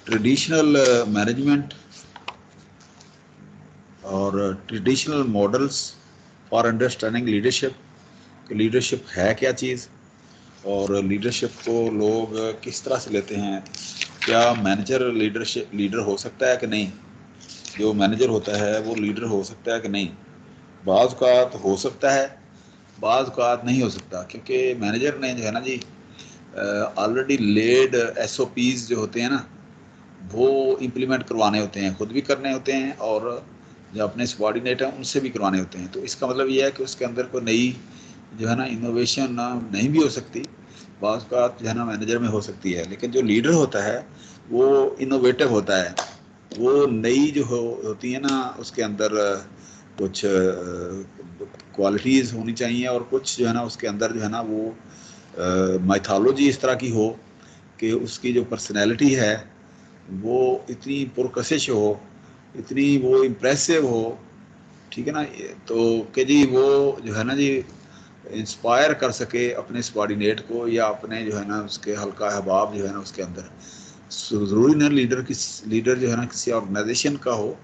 Traditional management और traditional models for understanding leadership, leadership है क्या चीज़ और लीडरशिप को लोग किस तरह से लेते हैं। क्या मैनेजर लीडर हो सकता है कि नहीं, जो मैनेजर होता है वो लीडर हो सकता है कि नहीं। बाज़ औक़ात हो सकता है, बाज़ औक़ात नहीं हो सकता, क्योंकि मैनेजर ने जो है ना जी ऑलरेडी लेड SOPs जो होते हैं ना, वो इम्प्लीमेंट करवाने होते हैं, खुद भी करने होते हैं और जो अपने सबॉर्डिनेट हैं उनसे भी करवाने होते हैं। तो इसका मतलब ये है कि उसके अंदर कोई नई जो है ना इनोवेशन नहीं भी हो सकती, बाज़ औक़ात जो है ना मैनेजर में हो सकती है, लेकिन जो लीडर होता है वो इनोवेटिव होता है। वो नई जो होती है ना उसके अंदर कुछ क्वालिटीज़ होनी चाहिए और कुछ जो है ना उसके अंदर जो है ना वो माइथोलॉजी इस तरह की हो कि उसकी जो पर्सनैलिटी है वो इतनी पुरकशिश हो, इतनी वो इम्प्रेसिव हो, ठीक है ना, तो कि जी वो जो है ना जी इंस्पायर कर सके अपने सबॉर्डिनेट को या अपने जो है ना उसके हल्का अहबाब जो है ना उसके अंदर। ज़रूरी ना लीडर जो है ना किसी ऑर्गेनाइजेशन का हो,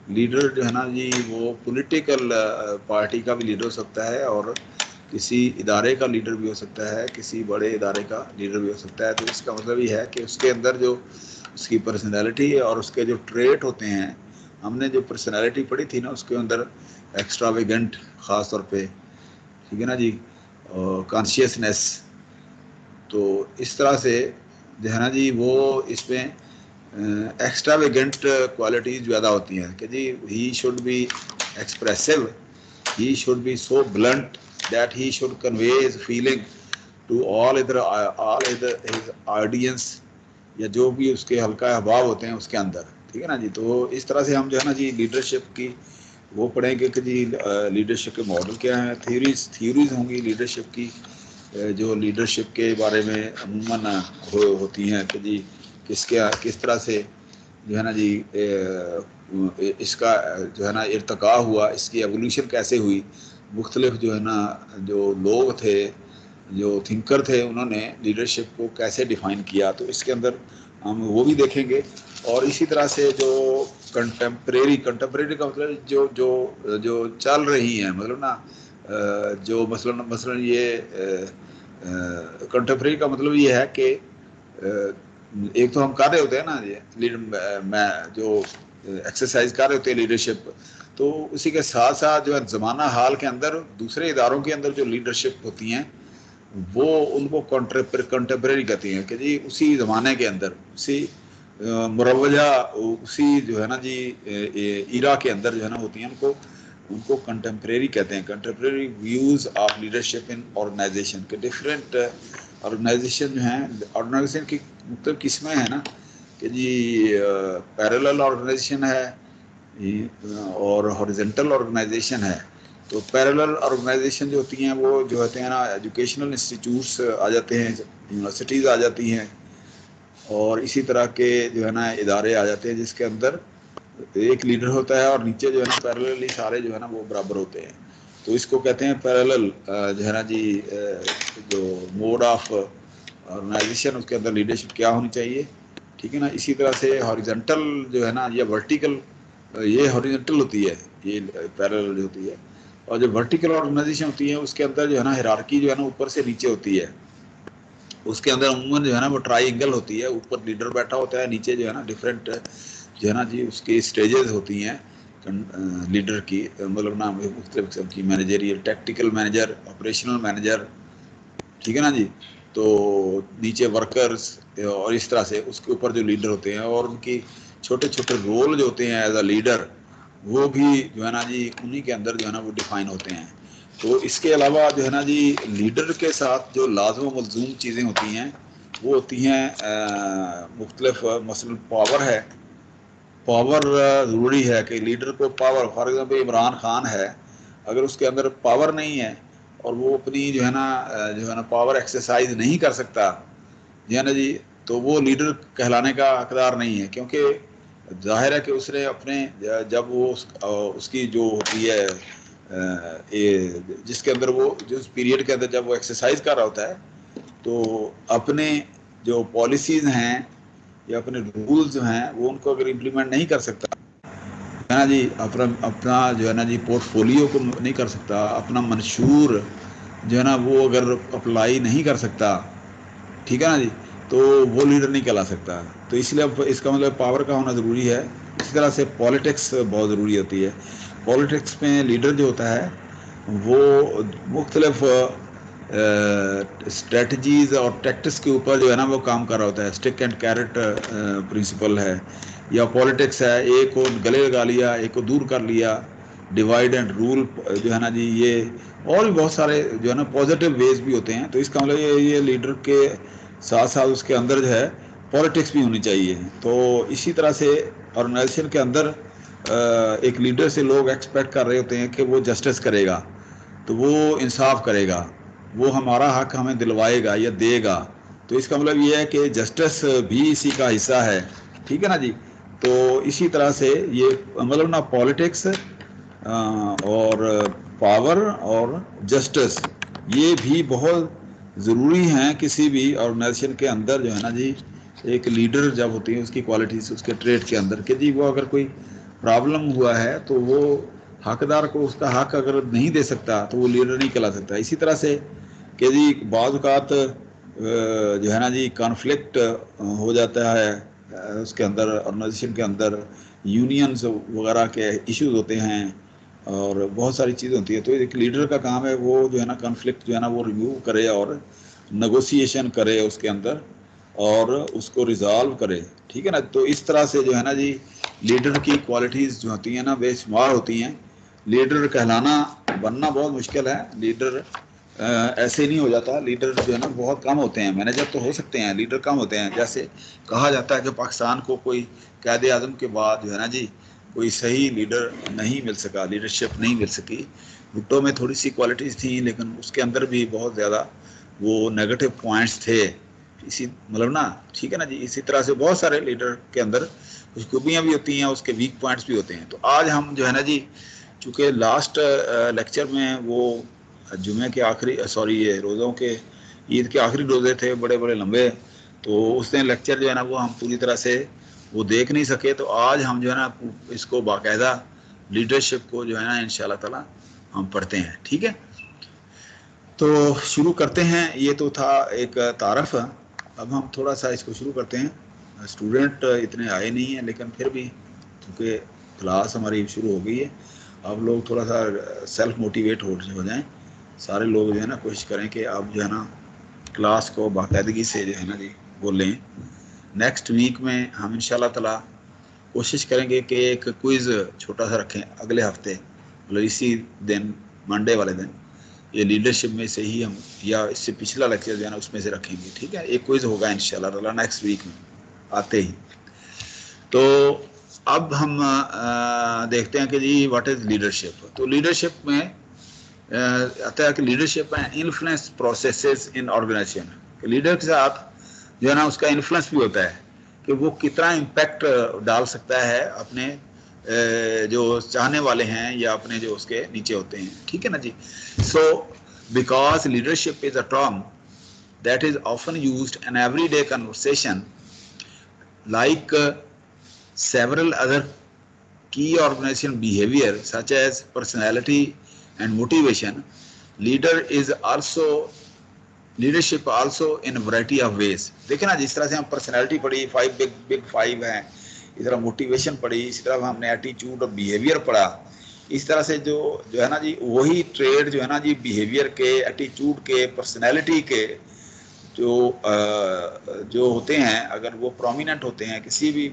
लीडर जो है ना जी वो पॉलिटिकल पार्टी का भी लीडर हो सकता है और किसी इदारे का लीडर भी हो सकता है, किसी बड़े इदारे का लीडर भी हो सकता है। तो इसका मतलब ये है कि उसके अंदर जो उसकी पर्सनैलिटी और उसके जो ट्रेट होते हैं, हमने जो पर्सनैलिटी पढ़ी थी ना उसके अंदर एक्स्ट्रावेगेंट ख़ास तौर पे, ठीक है ना जी, कॉन्शियसनेस, तो इस तरह से जो है ना जी वो इसमें एक्स्ट्रावेगेंट क्वालिटीज़ ज़्यादा होती हैं कि जी he should be expressive, he should be so blunt that he should convey his feeling to all his audience या जो भी उसके हल्का अहबाब होते हैं उसके अंदर, ठीक है ना जी। तो इस तरह से हम जो है ना जी लीडरशिप की वो पढ़ेंगे कि जी लीडरशिप के मॉडल क्या हैं, थ्योरीज होंगी लीडरशिप की, जो लीडरशिप के बारे में अमूमन होती हैं कि जी किस तरह से जो है ना जी इसका जो है ना इर्तिका हुआ, इसकी एवोल्यूशन कैसे हुई, मुख्तलिफ जो है ना जो लोग थे, जो थिंकर थे, उन्होंने लीडरशिप को कैसे डिफ़ाइन किया, तो इसके अंदर हम वो भी देखेंगे। और इसी तरह से जो कंटेम्प्रेरी का मतलब जो जो जो चल रही हैं, मतलब ना जो मसलन ये कंटेम्प्रेरी का मतलब ये है कि एक तो हम कर रहे होते हैं ना ये मैं जो एक्सरसाइज कर रहे होते हैं लीडरशिप, तो उसी के साथ साथ जो है ज़माना हाल के अंदर दूसरे इदारों के अंदर जो लीडरशिप होती हैं वो उनको कंटेम्प्रेरी कहती हैं कि जी उसी ज़माने के अंदर उसी मुरवजा उसी जो है ना जी ईरा के अंदर जो है ना होती हैं, उनको उनको कंटेम्प्रेरी कहते हैं। Contemporary views of leadership in organisation के डिफरेंट ऑर्गेनाइजेशन जो हैं, ऑर्गेनाइजेशन की मुख्तलिफ किस्में हैं ना कि जी पैरेलल ऑर्गेनाइजेशन है और हॉरिजॉन्टल ऑर्गेनाइजेशन है। तो पैरेलल ऑर्गेनाइजेशन जो होती हैं वो जो होते हैं ना एजुकेशनल इंस्टीट्यूट्स आ जाते हैं, यूनिवर्सिटीज़ आ जाती हैं और इसी तरह के जो है ना इदारे आ जाते हैं जिसके अंदर एक लीडर होता है और नीचे जो है ना पैरेलली सारे जो है ना वो बराबर होते हैं। तो इसको कहते हैं पैरेलल जो है ना जी जो मोड ऑफ ऑर्गेनाइजेशन, उसके अंदर लीडरशिप क्या होनी चाहिए, ठीक है ना। इसी तरह से हॉरिजॉन्टल जो है ना या वर्टिकल, ये हॉरिजॉन्टल होती है, ये पैरेलल जो होती है, और जो वर्टिकल ऑर्गेनाइजेशन होती है उसके अंदर जो है ना हायरार्की जो है ना ऊपर से नीचे होती है। उसके अंदर अमूमन जो है ना वो ट्राइंगल होती है, ऊपर लीडर बैठा होता है, नीचे जो है ना डिफरेंट जो है ना जी उसकी स्टेजेस होती हैं लीडर की, मतलब ना मुख्तलिफ किस्म की, managerial, tactical manager, operational manager, ठीक है ना जी। तो नीचे वर्कर्स और इस तरह से उसके ऊपर जो लीडर होते हैं और उनकी छोटे छोटे रोल जो होते हैं एज अ लीडर, वो भी जो है ना जी उन्हीं के अंदर जो है ना वो डिफाइन होते हैं। तो इसके अलावा जो है ना जी लीडर के साथ जो लाज़िम मलज़ूम चीज़ें होती हैं वो होती हैं मुख्तलिफ, मसलन पावर है, पावर ज़रूरी है कि लीडर को power, for example Imran Khan है, अगर उसके अंदर पावर नहीं है और वो अपनी जो है ना पावर एक्सरसाइज नहीं कर सकता, जी है ना जी, तो वो लीडर कहलाने का हकदार नहीं है, क्योंकि जाहिर है कि उसने अपने जब वो उसकी जो होती है ये जिसके अंदर वो जिस पीरियड के अंदर जब वो एक्सरसाइज कर रहा होता है, तो अपने जो पॉलिसीज़ हैं या अपने रूल्स जो हैं वो उनको अगर इम्प्लीमेंट नहीं कर सकता है ना जी, अपना जो है ना जी पोर्टफोलियो को नहीं कर सकता, अपना मंशूर जो है ना वो अगर अप्लाई नहीं कर सकता, ठीक है ना जी, तो वो लीडर नहीं कहला सकता। तो इसलिए अब इसका मतलब पावर का होना ज़रूरी है। इसी तरह से पॉलिटिक्स बहुत ज़रूरी होती है। पॉलिटिक्स में लीडर जो होता है वो मुख्तलिफ स्ट्रेटजीज़ और टैक्टिक्स के ऊपर जो है ना वो काम कर रहा होता है। स्टिक एंड कैरेट प्रिंसिपल है, या पॉलिटिक्स है, एक को गले लगा लिया, एक को दूर कर लिया, डिवाइड एंड रूल जो है ना जी, ये और भी बहुत सारे जो है ना पॉजिटिव वेज भी होते हैं। तो इसका मतलब ये लीडर के साथ साथ उसके अंदर जो है पॉलिटिक्स भी होनी चाहिए। तो इसी तरह से ऑर्गेनाइजेशन के अंदर एक लीडर से लोग एक्सपेक्ट कर रहे होते हैं कि वो जस्टिस करेगा, तो वो इंसाफ करेगा, वो हमारा हक हमें दिलवाएगा या देगा। तो इसका मतलब ये है कि जस्टिस भी इसी का हिस्सा है, ठीक है ना जी। तो इसी तरह से ये मतलब ना पॉलिटिक्स और पावर और जस्टिस ये भी बहुत ज़रूरी हैं किसी भी ऑर्गेनाइजेशन के अंदर जो है ना जी। एक लीडर जब होती है उसकी क्वालिटीज़ उसके ट्रेड के अंदर कि जी वो अगर कोई प्रॉब्लम हुआ है तो वो हकदार को उसका हक अगर नहीं दे सकता तो वो लीडर नहीं कहला सकता। इसी तरह से कि जी बाज़ औक़ात जो है ना जी कॉन्फ्लिक्ट हो जाता है उसके अंदर, ऑर्गेनाइजेशन के अंदर यूनियंस वगैरह के इश्यूज होते हैं और बहुत सारी चीज़ें होती है। तो एक लीडर का काम है वो जो है ना कॉन्फ्लिक्ट जो है ना वो रिमूव करे और नेगोशिएशन करे उसके अंदर और उसको रिजॉल्व करे, ठीक है ना। तो इस तरह से जो है ना जी लीडर की क्वालिटीज़ जो होती हैं ना बेशुमार होती हैं। लीडर कहलाना बनना बहुत मुश्किल है। लीडर ऐसे नहीं हो जाता। लीडर जो है ना बहुत कम होते हैं। मैनेजर तो हो सकते हैं, लीडर कम होते हैं। जैसे कहा जाता है कि पाकिस्तान को कोई कायदे आज़म के बाद जो है ना जी कोई सही लीडर नहीं मिल सका, लीडरशिप नहीं मिल सकी। भुट्टो में थोड़ी सी क्वालिटीज़ थी लेकिन उसके अंदर भी बहुत ज़्यादा वो नेगेटिव पॉइंट्स थे, इसी मतलब ना, ठीक है ना जी। इसी तरह से बहुत सारे लीडर के अंदर कुछ खूबियाँ भी होती हैं, उसके वीक पॉइंट्स भी होते हैं। तो आज हम जो है ना जी चूँकि लास्ट लेक्चर में वो जुमे के आखिरी ये रोज़ों के ईद के आखिरी रोज़े थे बड़े बड़े लंबे, तो उस दिन लेक्चर जो है ना वो हम पूरी तरह से वो देख नहीं सके। तो आज हम जो है ना इसको बाकायदा लीडरशिप को जो है ना इंशाल्लाह ताला हम पढ़ते हैं, ठीक है। तो शुरू करते हैं। ये तो था एक तारफ़। अब हम थोड़ा सा इसको शुरू करते हैं। स्टूडेंट इतने आए नहीं हैं लेकिन फिर भी क्योंकि क्लास हमारी शुरू हो गई है, अब लोग थोड़ा सा सेल्फ मोटिवेट हो जाएं। सारे लोग जो है ना कोशिश करें कि आप जो है ना क्लास को बाकायदगी से जो है ना जी बोलें। नेक्स्ट वीक में हम इंशाल्लाह ताला कोशिश करेंगे कि एक क्विज़ छोटा सा रखें अगले हफ्ते, मतलब इसी दिन मंडे वाले दिन। ये लीडरशिप में से ही हम या इससे पिछला लेक्चर जो है ना उसमें से रखेंगे, ठीक है। एक क्विज़ होगा इंशाल्लाह ताला नेक्स्ट वीक में आते ही। तो अब हम देखते हैं कि जी व्हाट इज़ लीडरशिप। तो लीडरशिप में आता है कि लीडरशिप में influence processes in organisation. Leader के साथ जो है ना उसका इन्फ्लुएंस भी होता है कि वो कितना इम्पैक्ट डाल सकता है अपने जो चाहने वाले हैं या अपने जो उसके नीचे होते हैं, ठीक है ना जी। So because leadership is a term that is often used in everyday conversation like several other key organization behavior such as personality and motivation. Leadership also in a variety of ways. देखिए ना, जिस तरह से हम personality पढ़ी, big five हैं, इस तरह मोटिवेशन पढ़ी, इसी तरह हमने एटीट्यूड और बिहेवियर पढ़ा। इस तरह से जो है ना जी वही ट्रेड जो है ना जी बिहेवियर के, एटीट्यूड के, पर्सनैलिटी के जो होते हैं, अगर वो प्रोमिनेंट होते हैं किसी भी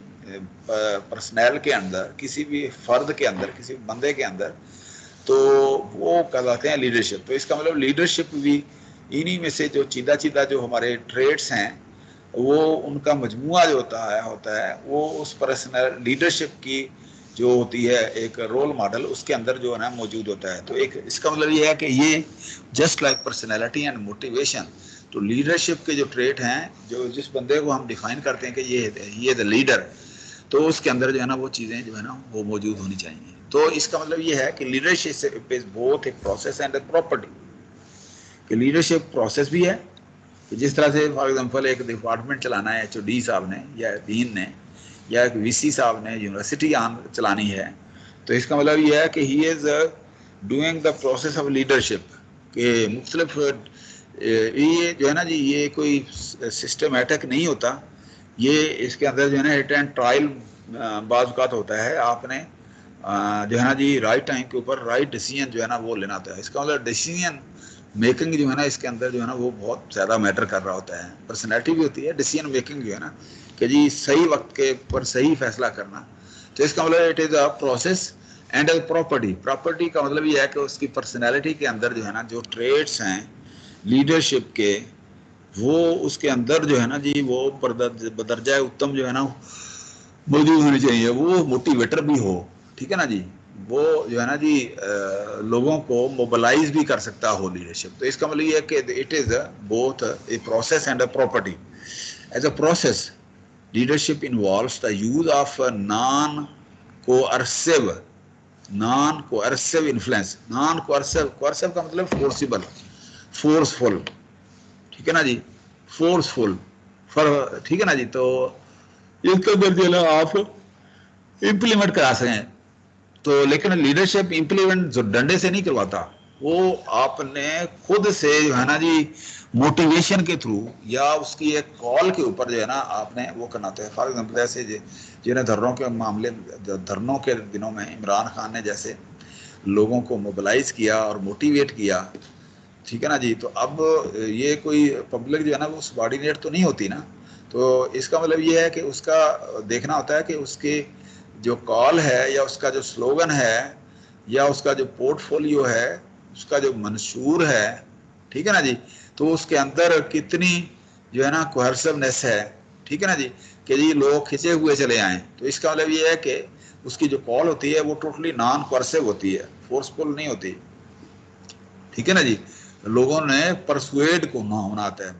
पर्सनल के अंदर, किसी भी फर्द के अंदर, किसी बंदे के अंदर, तो वो कहलाते हैं लीडरशिप। तो इसका मतलब लीडरशिप भी इन्हीं में से जो चीदा जो हमारे ट्रेड्स हैं वो उनका मजमुआ जो होता है वो उस पर्सनल लीडरशिप की जो होती है एक रोल मॉडल उसके अंदर जो है ना मौजूद होता है। तो एक इसका मतलब ये है कि ये just like personality and motivation, तो लीडरशिप के जो ट्रेट हैं, जो जिस बंदे को हम डिफाइन करते हैं कि ये द लीडर, तो उसके अंदर जो है ना वो चीज़ें जो है ना वो मौजूद होनी चाहिए। तो इसका मतलब ये है कि leadership is both a process and a property, कि लीडरशिप प्रोसेस भी है कि जिस तरह से फॉर एग्जांपल एक डिपार्टमेंट चलाना है HOD साहब ने या डीन ने या एक VC साहब ने यूनिवर्सिटी चलानी है, तो इसका मतलब ये है कि he is doing the process of leadership के मुख्तलिफ ये जो है ना जी, ये कोई सिस्टमेटिक नहीं होता, ये इसके अंदर जो है ना हिट एंड ट्रायल बाज़ होता है। आपने जो है ना जी राइट टाइम के ऊपर राइट डिसीजन जो है ना वो लेना होता है। इसका मतलब डिसीजन मेकिंग जो है ना इसके अंदर जो है ना वो बहुत ज़्यादा मैटर कर रहा होता है। पर्सनैलिटी भी होती है, डिसीजन मेकिंग जो है ना कि जी सही वक्त के ऊपर सही फैसला करना। तो इसका मतलब it is a process and a property. Property का मतलब ये है कि उसकी पर्सनैलिटी के अंदर जो है ना जो ट्रेड्स हैं लीडरशिप के, वो उसके अंदर जो है ना जी वो बदरजा उत्तम जो है ना मौजूद होनी चाहिए। वो मोटिवेटर भी हो, ठीक है ना जी, वो जो है ना जी लोगों को मोबिलाइज भी कर सकता हो लीडरशिप। तो इसका मतलब ये है कि it is both a process and a property. As a process leadership involves the use of non coercive influence. Non coercive का मतलब फोर्सिबल, फोर्सफुल, ठीक है ना जी, फोर्सफुल फॉर, ठीक है ना जी। तो इसके अंदर जो है आप इम्प्लीमेंट करा सकें। तो लेकिन लीडरशिप इम्प्लीमेंट जो डंडे से नहीं करवाता, वो आपने खुद से जो है ना जी मोटिवेशन के थ्रू या उसकी एक कॉल के ऊपर जो है ना आपने वो करना होता है। फॉर एग्जाम्पल ऐसे जिन्हें धरनों के मामले, धरनों के दिनों में इमरान खान ने जैसे लोगों को मोबिलाइज किया और मोटिवेट किया, ठीक है ना जी। तो अब ये कोई पब्लिक जो है ना वो सबॉर्डिनेट तो नहीं होती ना। तो इसका मतलब ये है कि उसका देखना होता है कि उसके जो कॉल है या उसका जो स्लोगन है या उसका जो पोर्टफोलियो है, उसका जो मंशूर है, ठीक है ना जी, तो उसके अंदर कितनी जो है ना कोहर्सिवनेस है, ठीक है ना जी, कि जी लोग खिंचे हुए चले आए। तो इसका मतलब ये है कि उसकी जो कॉल होती है वो टोटली नॉन कोहर्सिव होती है, फोर्सफुल नहीं होती, ठीक है ना जी। लोगों ने परसुएड को होना आता है,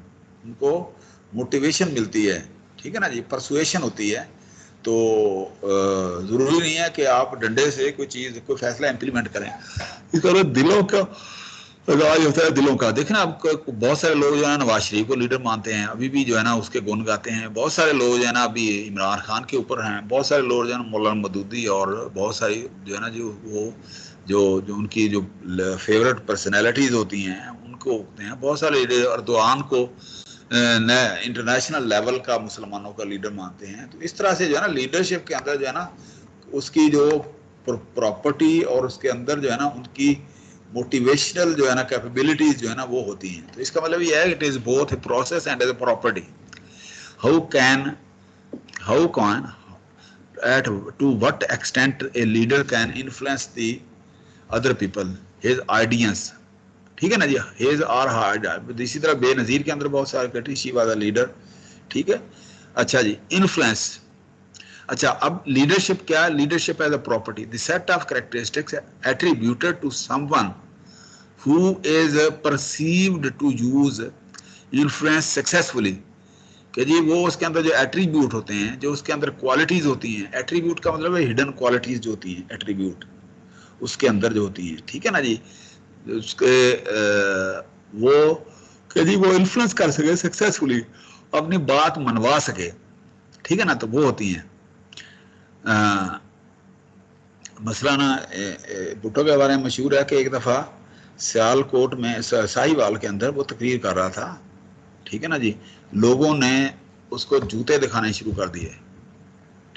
उनको मोटिवेशन मिलती है, ठीक है ना जी, परसुएशन होती है। तो ज़रूरी नहीं है कि आप डंडे से कोई चीज़, कोई फैसला इम्प्लीमेंट करें। इसका मतलब दिलों का राज होता है, दिलों का। देखना आप बहुत सारे लोग जो है नवाज शरीफ को लीडर मानते हैं, अभी भी जो है ना उसके गुण गाते हैं। बहुत सारे लोग जो है ना अभी इमरान खान के ऊपर हैं। बहुत सारे लोग जो है ना मौलाना मदूदी और बहुत सारी जो है ना जो वो जो जो उनकी जो फेवरेट पर्सनैलिटीज़ होती हैं उनको होते हैं। बहुत सारे लीडर अर्दवान को इंटरनेशनल लेवल का मुसलमानों का लीडर मानते हैं। तो इस तरह से जो है ना लीडरशिप के अंदर जो है ना उसकी जो प्रॉपर्टी और उसके अंदर जो है ना उनकी मोटिवेशनल जो है ना कैपेबिलिटीज जो है ना वो होती हैं। तो इसका मतलब ये है it is both a process and as a property. How can at to what extent a leader can influence the other people, his ideas, ठीक है ना जी, his or her। इसी तरह बेनजीर के अंदर बहुत सारे कटी शी वाला लीडर, ठीक है। अच्छा जी, इन्फ्लुएंस। अच्छा, अब लीडरशिप क्या है? Leadership as a property, the set of characteristics attributed to someone who is perceived to use influence successfully। कि जी वो उसके अंदर जो एट्रीब्यूट होते हैं, जो उसके अंदर क्वालिटीज होती हैं, एट्रीब्यूट का मतलब है हिडन क्वालिटीज जो होती हैं, एट्रीब्यूट उसके अंदर जो होती हैं, ठीक है ना जी, उसके वो कि जी वो इन्फ्लुएंस कर सके सक्सेसफुली, अपनी बात मनवा सके, ठीक है ना, तो वो होती हैं। मसला ना भुट्टो के बारे में मशहूर है कि एक दफ़ा सियालकोट में साहिवाल के अंदर वो तकरीर कर रहा था, ठीक है ना जी। लोगों ने उसको जूते दिखाने शुरू कर दिए,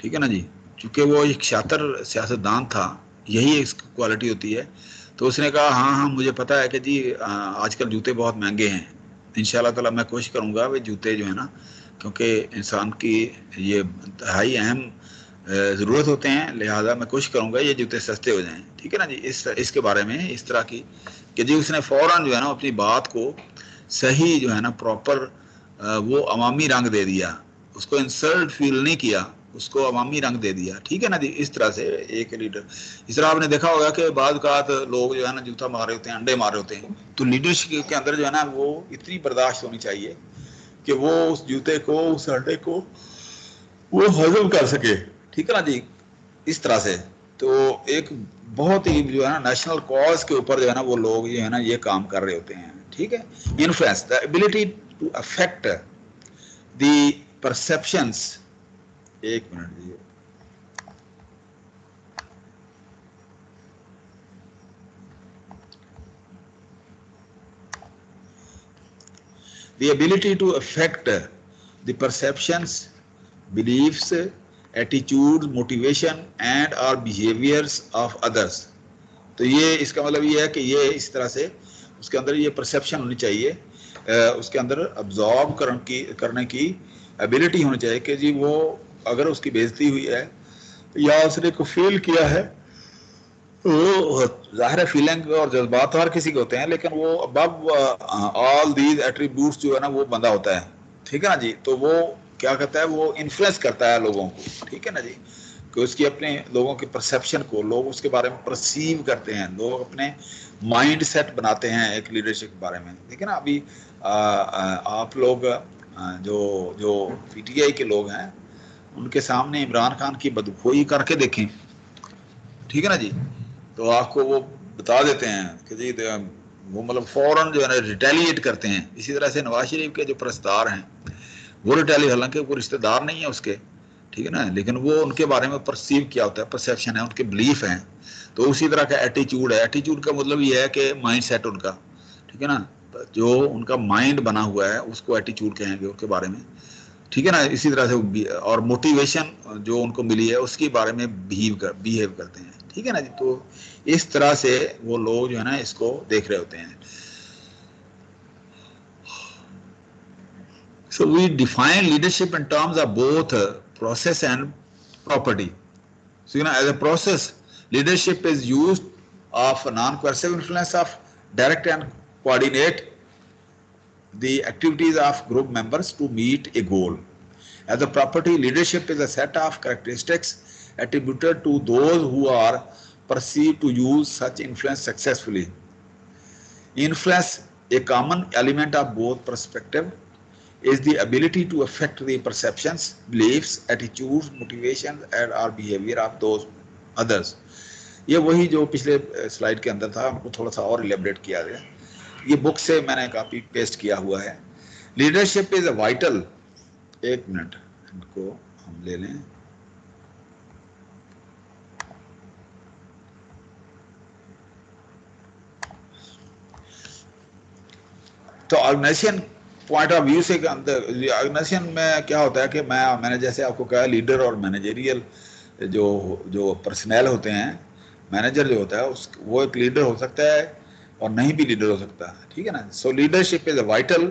ठीक है ना जी, क्योंकि वो एक शातिर सियासतदान था, यही एक क्वालिटी होती है। तो उसने कहा हाँ हाँ मुझे पता है कि जी आजकल जूते बहुत महंगे हैं, इंशाल्लाह ताला मैं कोशिश करूँगा वे जूते जो है ना, क्योंकि इंसान की ये इंतहाई अहम ज़रूरत होते हैं, लिहाजा मैं कोशिश करूँगा ये जूते सस्ते हो जाएं, ठीक है ना जी। इसके बारे में इस तरह की कि जी उसने फ़ौरन जो है ना अपनी बात को सही जो है ना प्रॉपर वो अवामी रंग दे दिया, उसको इंसल्ट फील नहीं किया, उसको अवामी रंग दे दिया, ठीक है ना जी। इस तरह से एक लीडर, इस तरह आपने देखा होगा कि बाद लोग जो है ना जूता मारे होते हैं, अंडे मारे होते हैं। तो लीडरशिप के अंदर जो है ना वो इतनी बर्दाश्त होनी चाहिए कि वो उस जूते को, उस अंडे को वो हजम कर सके, ठीक है ना जी, इस तरह से। तो एक बहुत ही जो है ना नेशनल कॉज के ऊपर जो है ना वो लोग जो है ना ये काम कर रहे होते हैं, ठीक है। Influence the ability to affect the perceptions. एक मिनट जी, the ability to affect the perceptions, beliefs, attitudes, motivation and or behaviors of others. तो ये इसका मतलब ये है कि ये इस तरह से उसके अंदर ये परसेप्शन होनी चाहिए, उसके अंदर अब्जॉर्ब करने की एबिलिटी होनी चाहिए कि जी वो अगर उसकी बेइज्जती हुई है या उसने को फील किया है, वो जाहिर है फीलिंग और जज्बात हर किसी के होते हैं, लेकिन वो अबव ऑल दीज एट्रीब्यूट्स जो है ना वो बंदा होता है, ठीक है ना जी। तो वो क्या करता है, वो इन्फ्लुएंस करता है लोगों को, ठीक है ना जी, कि उसकी अपने लोगों के परसेप्शन को लोग उसके बारे में परसीव करते हैं, लोग अपने माइंड सेट बनाते हैं एक लीडरशिप के बारे में, ठीक है ना। अभी आप लोग जो जो पीटीआई के लोग हैं उनके सामने इमरान खान की बदखोई करके देखें, ठीक है ना जी, तो आपको वो बता देते हैं कि जी वो मतलब फौरन जो है ना रिटेलिएट करते हैं। इसी तरह से नवाज शरीफ के जो परस्तार हैं वो रिटेलिएट, हालांकि वो रिश्तेदार नहीं है उसके, ठीक है ना, लेकिन वो उनके बारे में परसीव किया होता है, परसेप्शन है, उनके बिलीफ हैं। तो उसी तरह का एटीट्यूड है, एटीट्यूड का मतलब ये है कि माइंड सेट उनका, ठीक है ना, जो उनका माइंड बना हुआ है उसको एटीट्यूड कहेंगे उनके बारे में, ठीक है ना। इसी तरह से और मोटिवेशन जो उनको मिली है उसके बारे में बिहेव करते हैं, ठीक है ना जी। तो इस तरह से वो लोग जो है ना इसको देख रहे होते हैं। So we define leadership in terms of both process and property. So you know, as a process, leadership is used of non-coercive influence of direct and coordinate the activities of group members to meet a goal. As a property, leadership is a set of characteristics attributed to those who are perceived to use such influence successfully. Influence, a common element of both perspective, is the ability to affect the perceptions, beliefs, attitudes, motivations and or behavior of those others. ये वही जो पिछले slide के अंदर था, हमको थोड़ा सा और इलेबरेट किया गया, ये बुक से मैंने कॉपी पेस्ट किया हुआ है। लीडरशिप इज अ वाइटल, एक मिनट इनको हम ले लें, तो ऑर्गेनाइजेशन पॉइंट ऑफ व्यू से ऑर्गेनाइजेशन में क्या होता है कि मैंने जैसे आपको कहा लीडर और मैनेजरियल जो पर्सनल होते हैं, मैनेजर जो होता है वो एक लीडर हो सकता है और नहीं भी लीडर हो सकता है, ठीक है ना। सो leadership is a vital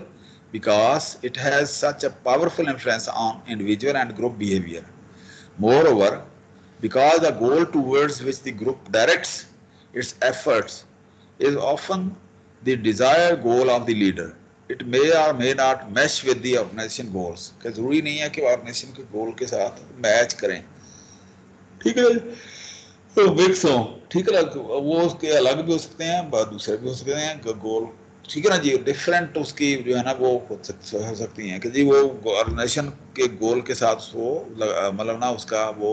because it has such a powerful influence on individual and group behaviour. Moreover, because the goal towards which the group directs its efforts is often the desired goal of the leader, it may or may not mesh with the organization goals। कि जरूरी नहीं है कि organisation के गोल के साथ match करें, ठीक है, तो मिक्स हो, ठीक है, वो उसके अलग भी हो सकते हैं, दूसरे भी हो सकते हैं गोल, ठीक है ना जी, डिफरेंट उसकी जो है ना वो हो सकती हैं कि जी वो ऑर्गेनाइजेशन के गोल के साथ वो मतलब ना उसका वो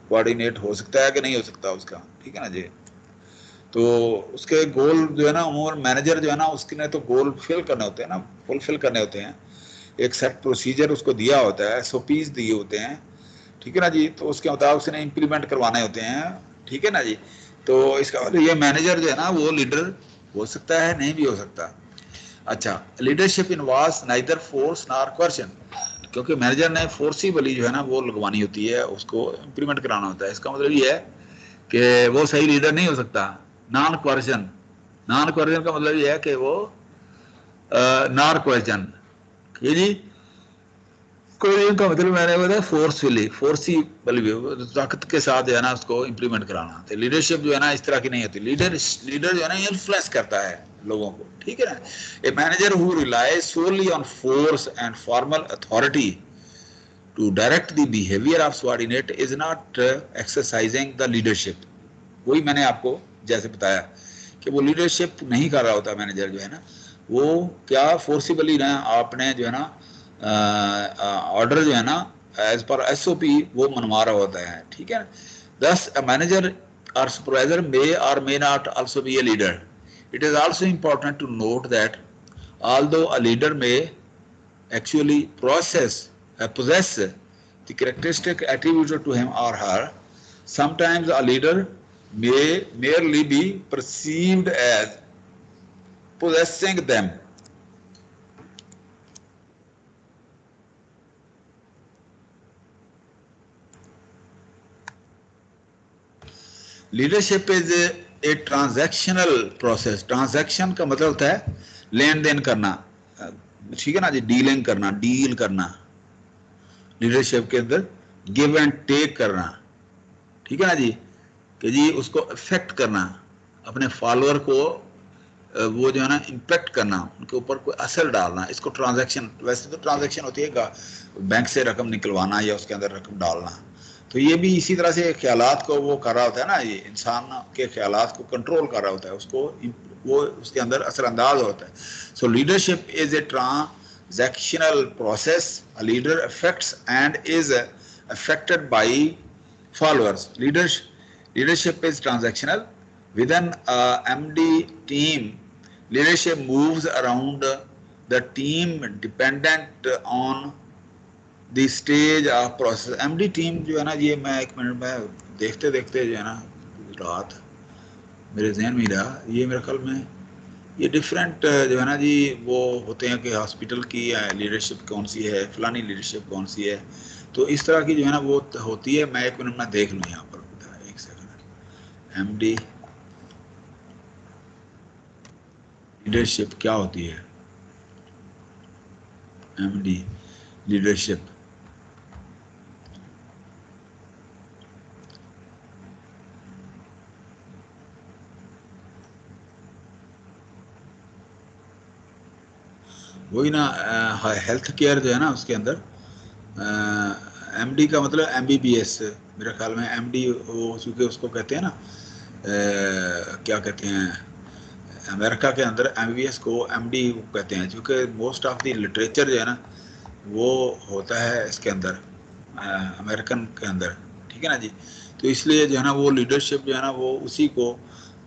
कोऑर्डिनेट हो सकता है कि नहीं हो सकता उसका, ठीक है ना जी। तो उसके गोल जो है ना उमूमन मैनेजर जो है ना उसके ने तो गोल फिल करने होते हैं ना, फुलफिल करने होते हैं, एक सेट प्रोसीजर उसको दिया होता है, एसओपीज दिए होते हैं, ठीक है ना जी, तो उसके मुताबिक उसने इम्प्लीमेंट करवाने होते हैं, ठीक है ना जी। तो इसका ये मैनेजर जो है ना वो लीडर हो सकता है, नहीं भी हो सकता। अच्छा, leadership involves neither force nor coercion, क्योंकि मैनेजर ने फोर्सिबली जो है ना वो लगवानी होती है, उसको इम्प्लीमेंट कराना होता है। इसका मतलब ये है कि वो सही लीडर नहीं हो सकता। नॉन कोएर्शन, नॉन कोएर्शन का मतलब ये है कि वो नॉन कोएर्शन, ये जी कोएर्शन का मतलब मैंने बताया फोर्सफुली, फोर्सिबली ताकत के साथ जो है ना उसको इम्प्लीमेंट कराना। तो लीडरशिप जो है ना इस तरह की नहीं होती, लीडर जो है ना इन्फ्लुएंस करता है लोगों को, ठीक है ना। A manager who relies solely on force and formal authority to direct the behaviour of subordinate is not exercising the leadership. वही मैंने आपको जैसे बताया कि वो लीडरशिप नहीं कर रहा होता मैनेजर जो है ना, वो क्या फोर्सिबली ना आपने जो है ना ऑर्डर जो है ना एज पर एसओपी वो मनवा रहा होता है, ठीक है। दस a manager or supervisor may or may not also be a leader. It is also important to note that although a leader may actually possess the characteristic attributed to him or her. Sometimes a leader may merely be perceived as possessing them. Leadership is a transactional process. Transaction का मतलब होता है लेन then करना, ठीक है ना जी, dealing करना, deal करना. लीडरशिप के अंदर गिव एंड टेक करना, ठीक है ना जी, कि जी उसको इफेक्ट करना, अपने फॉलोअर को वो जो है ना इम्पैक्ट करना, उनके ऊपर कोई असर डालना. इसको ट्रांजैक्शन, वैसे तो ट्रांजैक्शन होती है बैंक से रकम निकलवाना या उसके अंदर रकम डालना, तो ये भी इसी तरह से ख्यालात को वो कर रहा होता है ना, ये इंसान के ख्यालात को कंट्रोल कर रहा होता है, उसको वो उसके अंदर असरअंदाज होता है. सो leadership is a transactional process. A leader affects and is affected by followers. Leadership is transactional. Within a MD team, leadership moves around the team dependent on the stage of process. MD team जो है ना, ये मैं एक minute में देखते देखते जो है ना रात मेरे जहन में रहा, ये मेरे ख्याल में ये डिफरेंट जो है ना जी वो होते हैं कि हॉस्पिटल की लीडरशिप कौन सी है, फलानी लीडरशिप कौन सी है, तो इस तरह की जो है ना वो होती है. मैं एक मिनट में देख लूँ यहाँ पर, एक सेकंड. एमडी लीडरशिप क्या होती है? एमडी लीडरशिप वही ना, हेल्थ केयर जो है ना उसके अंदर एमडी का मतलब एमबीबीएस, मेरे ख्याल में एमडी वो चूँकि उसको कहते हैं ना क्या कहते हैं अमेरिका के अंदर एमबीबीएस को एमडी कहते हैं, क्योंकि मोस्ट ऑफ द लिटरेचर जो है ना वो होता है इसके अंदर अमेरिकन के अंदर, ठीक है ना जी. तो इसलिए जो है ना वो लीडरशिप जो है ना वो उसी को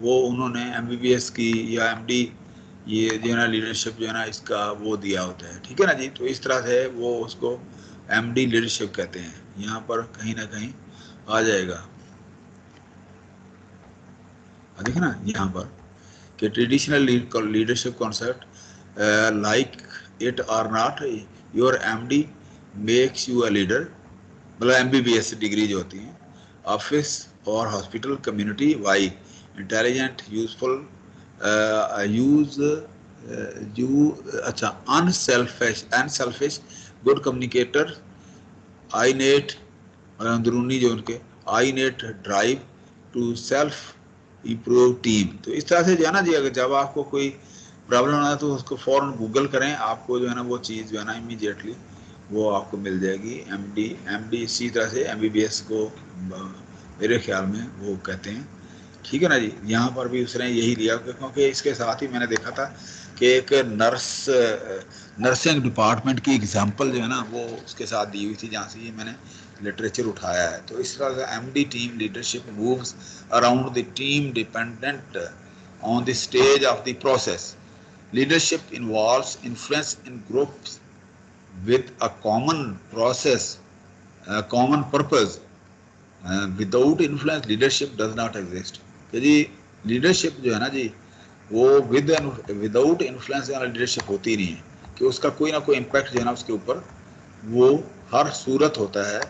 वो उन्होंने एमबीबीएस की या एमडी ये जो है ना लीडरशिप जो है ना इसका वो दिया होता है, ठीक है ना जी. तो इस तरह से वो उसको एमडी लीडरशिप कहते हैं. यहाँ पर कहीं ना कहीं आ जाएगा, देखिए ना यहाँ पर कि traditional leadership concept like it or not your MD makes you a leader. मतलब एमबीबीएस डिग्री जो होती हैं ऑफिस और hospital community why intelligent useful use you अच्छा unselfish good communicator innate अंदरूनी जो उनके innate drive to self improve team. तो इस तरह से जो है ना जी अगर जब आपको कोई प्रॉब्लम आए तो उसको फ़ौरन गूगल करें, आपको जो है ना वो चीज़ जो है ना इमीडिएटली वो आपको मिल जाएगी. एमडी इसी तरह से एमबीबीएस को मेरे ख्याल में वो कहते हैं, ठीक है ना जी. यहाँ पर भी उसने यही लिया क्योंकि इसके साथ ही मैंने देखा था कि एक नर्सिंग डिपार्टमेंट की एग्जांपल जो है ना वो उसके साथ दी हुई थी, जहाँ से ये मैंने लिटरेचर उठाया है. तो इस तरह से MD team leadership moves around the team dependent on the stage of the process. Leadership involves influence in groups with a common process, common purpose. Without influence leadership does not exist. जी leadership जो है ना जी वो without influence वाला leadership होती नहीं है, कि उसका कोई ना कोई इम्पैक्ट जो है ना उसके ऊपर वो हर सूरत होता है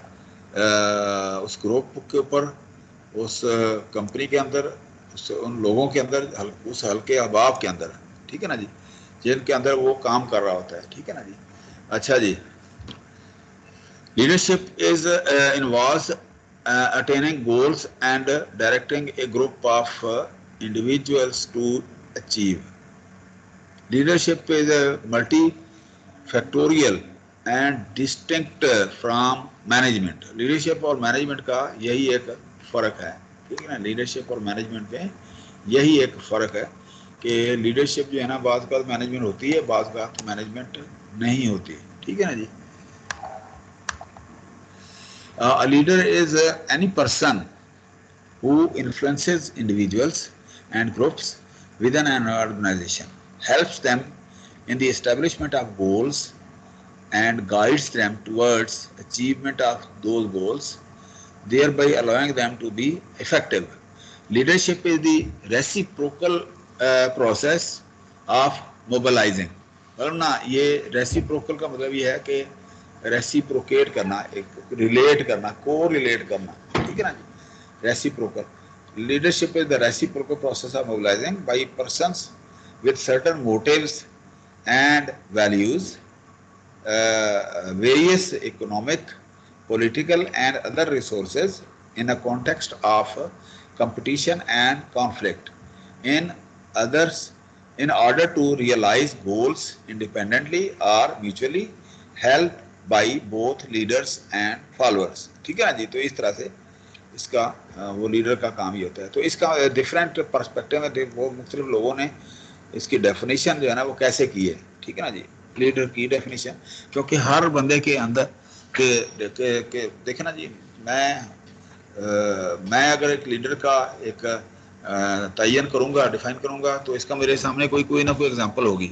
उस ग्रुप के ऊपर, उस कंपनी के अंदर, उन लोगों के अंदर, उस हल्के अहबाब के अंदर, ठीक है ना जी, जिनके अंदर वो काम कर रहा होता है, ठीक है ना जी. अच्छा जी, leadership is involves attaining goals and directing a group of individuals to achieve. Leadership is multifactorial and distinct from management. Leadership और management का यही एक फ़र्क है, ठीक है ना. लीडरशिप और मैनेजमेंट में यही एक फ़र्क है कि लीडरशिप जो है ना बाज़ का मैनेजमेंट होती है, बाज़ का मैनेजमेंट नहीं होती, ठीक है ना जी. A leader is any person who influences individuals and groups within an organization, helps them in the establishment of goals, and guides them towards achievement of those goals, thereby allowing them to be effective. Leadership is the reciprocal process of mobilizing. मतलब ना ये reciprocal का मतलब ये है कि reciprocate करना, एक रिलेट करना, को रिलेट करना, ठीक है ना जी, reciprocal. Leadership is the reciprocal process of mobilizing by persons with certain motives and values, various economic, political, and other resources in a context of competition and conflict in others in order to realize goals independently or mutually held by both leaders and followers. ठीक है ना जी. तो इस तरह से इसका वो leader का काम ही होता है. तो इसका डिफरेंट पर्सपेक्टिव में वो मुख्तलिफ लोगों ने इसकी डेफिनेशन जो है ना वो कैसे की है, ठीक है ना जी, लीडर की डेफिनेशन. क्योंकि हर बंदे के अंदर के देखे ना जी, मैं अगर एक लीडर का एक तयन करूँगा, डिफाइन करूँगा, तो इसका मेरे सामने कोई ना कोई एग्जांपल होगी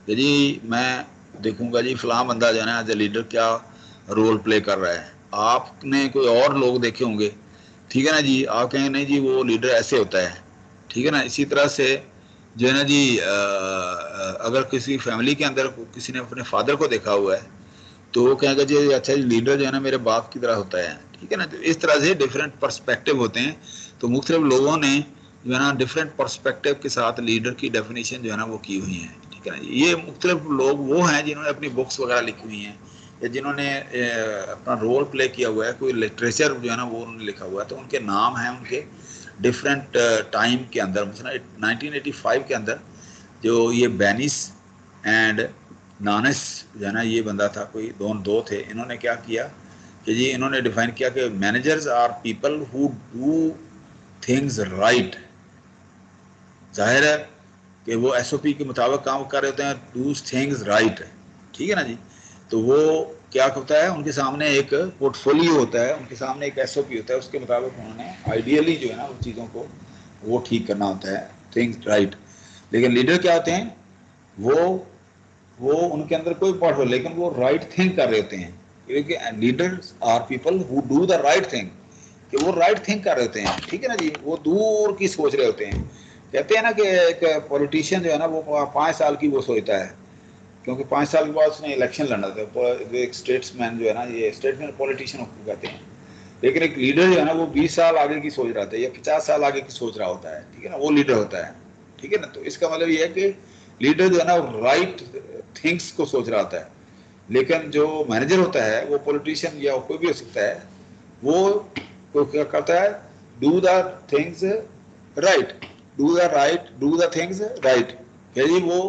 कि जी मैं देखूँगा जी फलां बंदा जो है ना एज ए लीडर क्या रोल प्ले कर रहा है. आपने कोई और लोग देखे होंगे, ठीक है ना जी, आप कहेंगे नहीं जी वो लीडर ऐसे होता है, ठीक है ना. इसी तरह से जो है ना जी अगर किसी फैमिली के अंदर किसी ने अपने फादर को देखा हुआ है तो वो कहेगा जी अच्छा जी लीडर जो है ना मेरे बाप की तरह होता है, ठीक है ना. तो इस तरह से डिफरेंट पर्सपेक्टिव होते हैं. तो मुख्तलिफ लोगों ने जो है ना डिफरेंट पर्सपेक्टिव के साथ लीडर की डेफिनेशन जो है ना वो की हुई है, ठीक है ना. ये मुख्तलिफ लोग वो हैं जिन्होंने अपनी बुक्स वगैरह लिखी हुई हैं या जिन्होंने अपना रोल प्ले किया हुआ है, कोई लिटरेचर जो है ना वो उन्होंने लिखा हुआ है. तो उनके नाम हैं उनके डिफरेंट टाइम के अंदर. मसलन 1985 के अंदर जो ये बेनिस एंड नानस जो है ना ये बंदा था, कोई दो थे, इन्होंने क्या किया कि जी इन्होंने डिफाइन किया कि managers are people who do things right. जाहिर है कि वो एसओपी के मुताबिक काम कर रहे होते हैं, डू थिंग्स राइट, ठीक है ना जी. तो वो क्या होता है, उनके सामने एक पोर्टफोलियो होता है, उनके सामने एक एसओपी होता है, उसके मुताबिक उन्होंने आइडियली जो है ना उन चीज़ों को वो ठीक करना होता है, थिंग्स राइट. लेकिन लीडर क्या होते हैं, वो उनके अंदर कोई पोर्टफोलियो, लेकिन वो राइट थिंग कर रहे होते हैं. क्योंकि leaders are people who do the right thing, कि वो राइट थिंक कर रहे होते हैं, ठीक है ना जी. वो दूर की सोच रहे होते हैं. कहते हैं ना कि एक पॉलिटिशियन जो है ना वो 5 साल की वो सोचता है, क्योंकि 5 साल के बाद उसने इलेक्शन लड़ना था. एक स्टेट्समैन जो है ना, ये स्टेट्समैन पॉलिटिशियन को कहते हैं. लेकिन एक लीडर जो है ना वो 20 साल आगे की सोच रहा था या 50 साल आगे की सोच रहा होता है, ठीक है ना, वो लीडर होता है, ठीक है ना. तो इसका मतलब ये है कि लीडर जो है ना राइट थिंग्स को सोच रहा होता है. लेकिन जो मैनेजर होता है वो पॉलिटिशियन या कोई भी हो सकता है, वो क्या करता है, do the things right, do the things right. यानी वो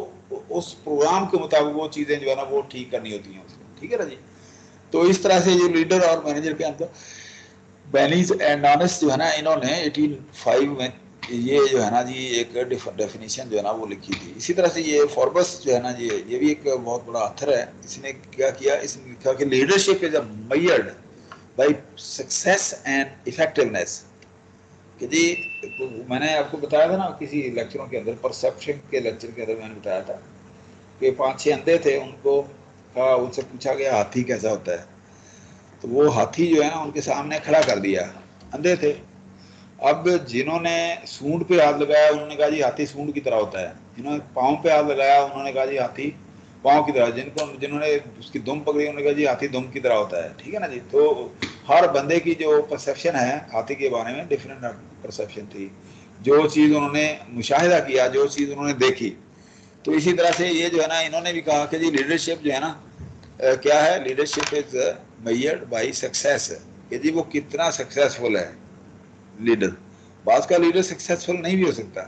उस प्रोग्राम के मुताबिक वो चीजें जो है ना वो ठीक करनी होती हैं उसको, ठीक है ना जी. तो इस तरह से ये लीडर और मैनेजर के अंदर बेनीज एंड नानस जो है ना इन्होंने 1805 में ये जो है ना जी एक डेफिनेशन जो है ना वो लिखी थी. इसी तरह से ये फॉर्बस जो है ना जी ये भी एक बहुत बड़ा अथर है. इसने क्या किया, इसने लिखा कि leadership is measured by success and effectiveness. कि जी मैंने आपको बताया था ना किसी लेक्चरों के अंदर, परसेप्शन के लेक्चर के अंदर मैंने बताया था कि 5-6 अंधे थे, उनको कहा, उनसे पूछा गया हाथी कैसा होता है. तो वो हाथी जो है ना उनके सामने खड़ा कर दिया, अंधे थे. अब जिन्होंने सूंड पे हाथ लगाया उन्होंने कहा जी हाथी सूंड की तरह होता है. जिन्होंने पाँव पे हाथ लगाया उन्होंने कहा जी हाथी पाँव की तरह. जिन्होंने उसकी दुम पकड़ी उन्होंने कहा जी हाथी दुम की तरह होता है, ठीक है ना जी. तो हर बंदे की जो परसेप्शन है हाथी के बारे में डिफरेंट परसेप्शन थी. जो चीज़ उन्होंने मुशाहिदा किया, जो चीज़ उन्होंने देखी. तो इसी तरह से ये जो है ना इन्होंने भी कहा कि जी लीडरशिप जो है ना क्या है, leadership is measured by success. कि जी वो कितना सक्सेसफुल है लीडर. बात का लीडर सक्सेसफुल नहीं भी हो सकता,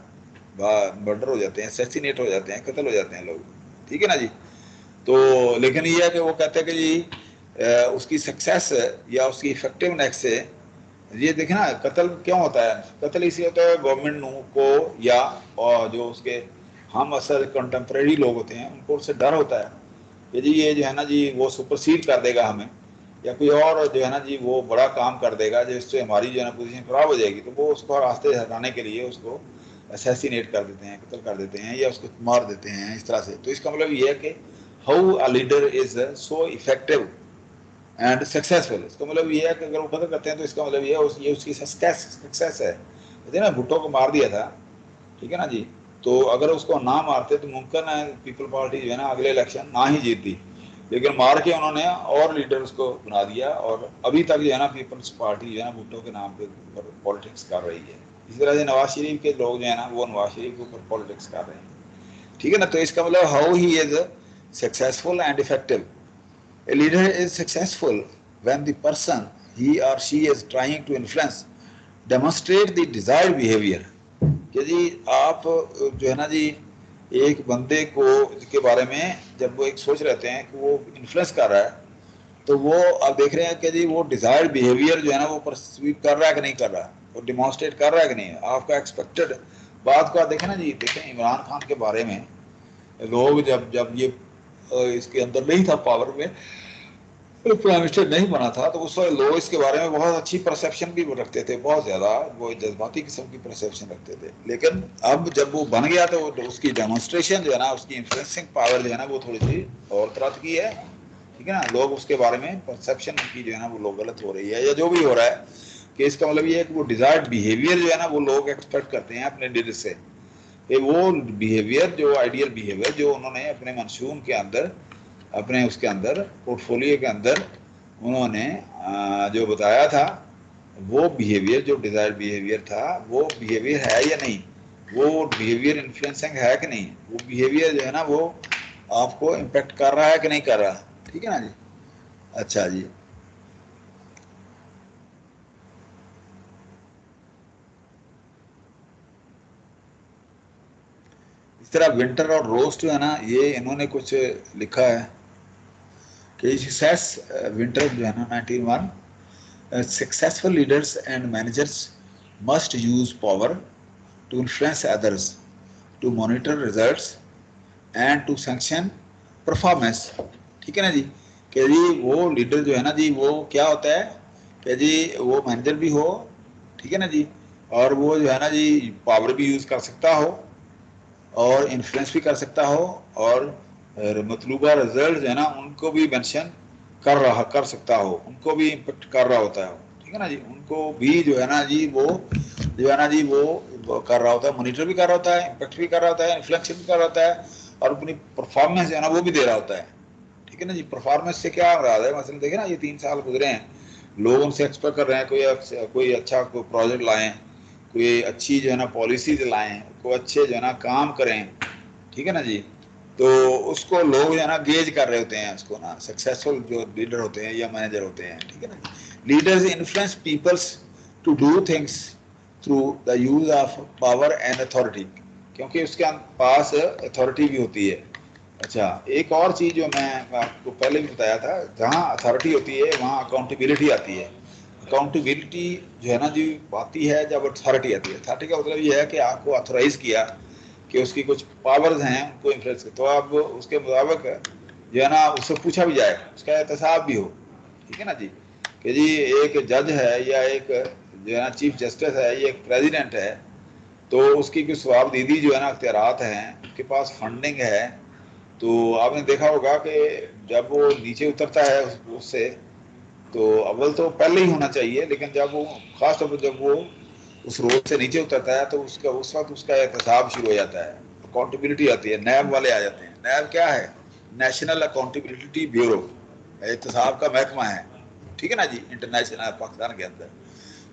मर्डर हो जाते हैं, असैसिनेट हो जाते हैं, कत्ल हो जाते हैं लोग, ठीक है ना जी. तो लेकिन ये है कि वो कहते हैं कि जी उसकी सक्सेस या उसकी इफेक्टिवनेस से ये देखें ना, कत्ल क्यों होता है, कत्ल इसलिए होता है गवर्नमेंट को या और जो उसके हम असल कंटेम्प्रेरी लोग होते हैं उनको उससे डर होता है कि जी ये जो है ना जी वो सुपरसीड कर देगा हमें, या कोई और जो है ना जी वो बड़ा काम कर देगा जिससे हमारी जो है ना पोजीशन खराब हो जाएगी. तो वो उसको रास्ते से हटाने के लिए उसको असैसिनेट कर देते हैं, कत्ल कर देते हैं या उसको मार देते हैं इस तरह से. तो इसका मतलब ये है कि how a leader is so effective and successful. इसका मतलब ये है कि अगर वो कदर करते हैं तो इसका मतलब ये उसकी सक्सेस है। जैसे ना भुट्टो को मार दिया था, ठीक है ना जी, तो अगर उसको ना मारते तो मुमकिन है पीपल पार्टी जो है ना अगले इलेक्शन ना ही जीतती, लेकिन मार के उन्होंने और लीडर उसको बना दिया, और अभी तक जो है ना पीपल्स पार्टी जो है ना भुट्टो के नाम पे पॉलिटिक्स कर रही है। इसी तरह से नवाज शरीफ के लोग जो है ना वो नवाज शरीफ के ऊपर पॉलिटिक्स कर रहे हैं, ठीक है ना। तो इसका मतलब how he is successful and effective. A leader is successful when the person he or she is trying to influence demonstrate the desired behavior। कि जी आप जो है ना जी एक बंदे को के बारे में जब वो एक सोच रहते हैं कि वो इन्फ्लुएंस कर रहा है, तो वो आप देख रहे हैं कि जी वो डिजायर्ड बिहेवियर जो है ना वो परसीव कर रहा है कि नहीं कर रहा, वो डिमॉन्स्ट्रेट कर रहा है कि नहीं, आपका एक्सपेक्टेड बात को आप देखें ना जी। देखें इमरान खान के बारे में लोग जब जब ये इसके अंदर नहीं था पावर में, प्राइम मिनिस्टर नहीं बना था, तो उस वक्त लोग इसके बारे में बहुत अच्छी परसेप्शन भी रखते थे, बहुत ज्यादा वो जज्बाती किस्म की परसेप्शन रखते थे। लेकिन अब जब वो बन गया तो उसकी डेमोन्स्ट्रेशन जो है ना, उसकी इन्फ्लुएंसिंग पावर जो है ना वो थोड़ी सी और तरह की है, ठीक है ना। लोग उसके बारे में परसेप्शन की जो है ना वो लोग गलत हो रही है या जो भी हो रहा है, कि इसका मतलब ये है कि वो डिजायर्ड बिहेवियर जो है ना वो लोग एक्सपेक्ट करते हैं अपने लीडर से, कि वो बिहेवियर जो आइडियल बिहेवियर जो उन्होंने अपने मंशून के अंदर, अपने उसके अंदर पोर्टफोलियो के अंदर उन्होंने जो बताया था, वो बिहेवियर जो डिजायर बिहेवियर था वो बिहेवियर है या नहीं, वो बिहेवियर इन्फ्लुएंसिंग है कि नहीं, वो बिहेवियर जो है ना वो आपको इम्पेक्ट कर रहा है कि नहीं कर रहा, ठीक है ना जी। अच्छा जी, इस तरह विंटर और रोस्ट जो है ना ये इन्होंने कुछ लिखा है कि विंटर जो है ना 1901, successful leaders and managers must use power to influence others, to monitor results and to sanction performance। ठीक है ना जी, कि जी वो लीडर जो है ना जी वो क्या होता है कि जी वो मैनेजर भी हो, ठीक है ना जी, और वो जो है ना जी पावर भी यूज कर सकता हो और इन्फ्लुएंस भी कर सकता हो, और मतलूबा रिजल्ट जो है ना उनको भी मेंशन कर सकता हो, उनको भी इम्पेक्ट कर रहा होता है, ठीक है ना जी, उनको भी जो है ना जी वो जो है ना जी वो कर रहा होता है, मॉनिटर भी कर रहा होता है, इम्पेक्ट भी कर रहा होता है, इन्फ्लुएंस भी कर रहा होता है, और अपनी परफॉर्मेंस जो है ना वो भी दे रहा होता है, ठीक है ना जी। परफॉर्मेंस से क्या रहा है, मतलब देखे ना ये 3 साल गुजरे हैं, लोग उनसे एक्सपेक्ट कर रहे हैं कोई अच्छा कोई प्रोजेक्ट लाएं, कोई अच्छी जो है ना पॉलिसीज लाएं, कोई अच्छे जो है ना काम करें, ठीक है ना जी। तो उसको लोग जो है ना गेज कर रहे होते हैं उसको ना, सक्सेसफुल जो लीडर होते हैं या मैनेजर होते हैं, ठीक है ना। Leaders influence peoples to do things through the use of power and authority, क्योंकि उसके पास अथॉरिटी भी होती है। अच्छा, एक और चीज जो मैं आपको पहले भी बताया था, जहाँ अथॉरिटी होती है वहाँ अकाउंटेबिलिटी आती है। अकाउंटेबिलिटी जो है ना जी आती है जब अथॉरिटी आती है। अथॉरिटी का मतलब ये है कि आपको ऑथोराइज किया कि उसकी कुछ पावर्स हैं उनको इन्फ्लुएंस कर, तो अब उसके मुताबिक जो है ना उससे पूछा भी जाए, उसका एहतसाब भी हो, ठीक है ना जी। कि जी एक जज है या एक जो है ना चीफ जस्टिस है या एक प्रेसिडेंट है, तो उसकी कुछ जवाबदीदी जो है ना अख्तियारात हैं, उसके पास फंडिंग है, तो आपने देखा होगा कि जब वो नीचे उतरता है उससे, तो अव्वल तो पहले ही होना चाहिए, लेकिन जब वो खास तौर पर जब वो उस रोड से नीचे उतरता है तो उसका उस वक्त उसका एहतसाब शुरू हो जाता है, अकाउंटेबिलिटी आती है, नैब वाले आ जाते हैं। नैब क्या है? नेशनल अकाउंटेबिलिटी ब्यूरो, एहतसाब का महकमा है, ठीक है ना जी, इंटरनेशनल पाकिस्तान के अंदर।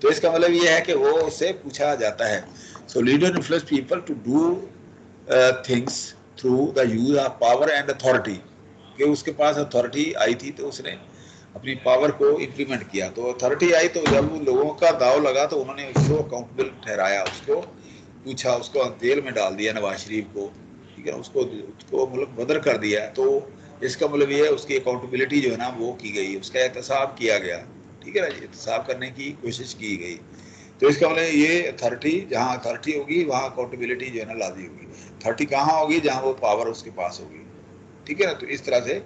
तो इसका मतलब ये है कि वो उससे पूछा जाता है। So leader influence people to do things through the use of power and authority, कि उसके पास अथॉरिटी आई थी तो उसने अपनी पावर को इम्प्लीमेंट किया, तो अथॉरिटी आई तो जब लोगों का दाव लगा तो उन्होंने उसको अकाउंटेबल ठहराया, उसको पूछा, उसको जेल में डाल दिया नवाज शरीफ को, ठीक है, उसको मुल्क बदर कर दिया। तो इसका मतलब ये है उसकी अकाउंटेबिलिटी जो है ना वो की गई, उसका एहतसाब किया गया, ठीक है ना जी, एहतसाब करने की कोशिश की गई। तो इसका मतलब ये अथॉरिटी, जहाँ अथॉरिटी होगी वहाँ अकाउंटेबिलिटी जो है ना लाजी होगी। अथॉरिटी कहाँ होगी? जहाँ वो पावर उसके पास होगी, ठीक है ना। तो इस तरह से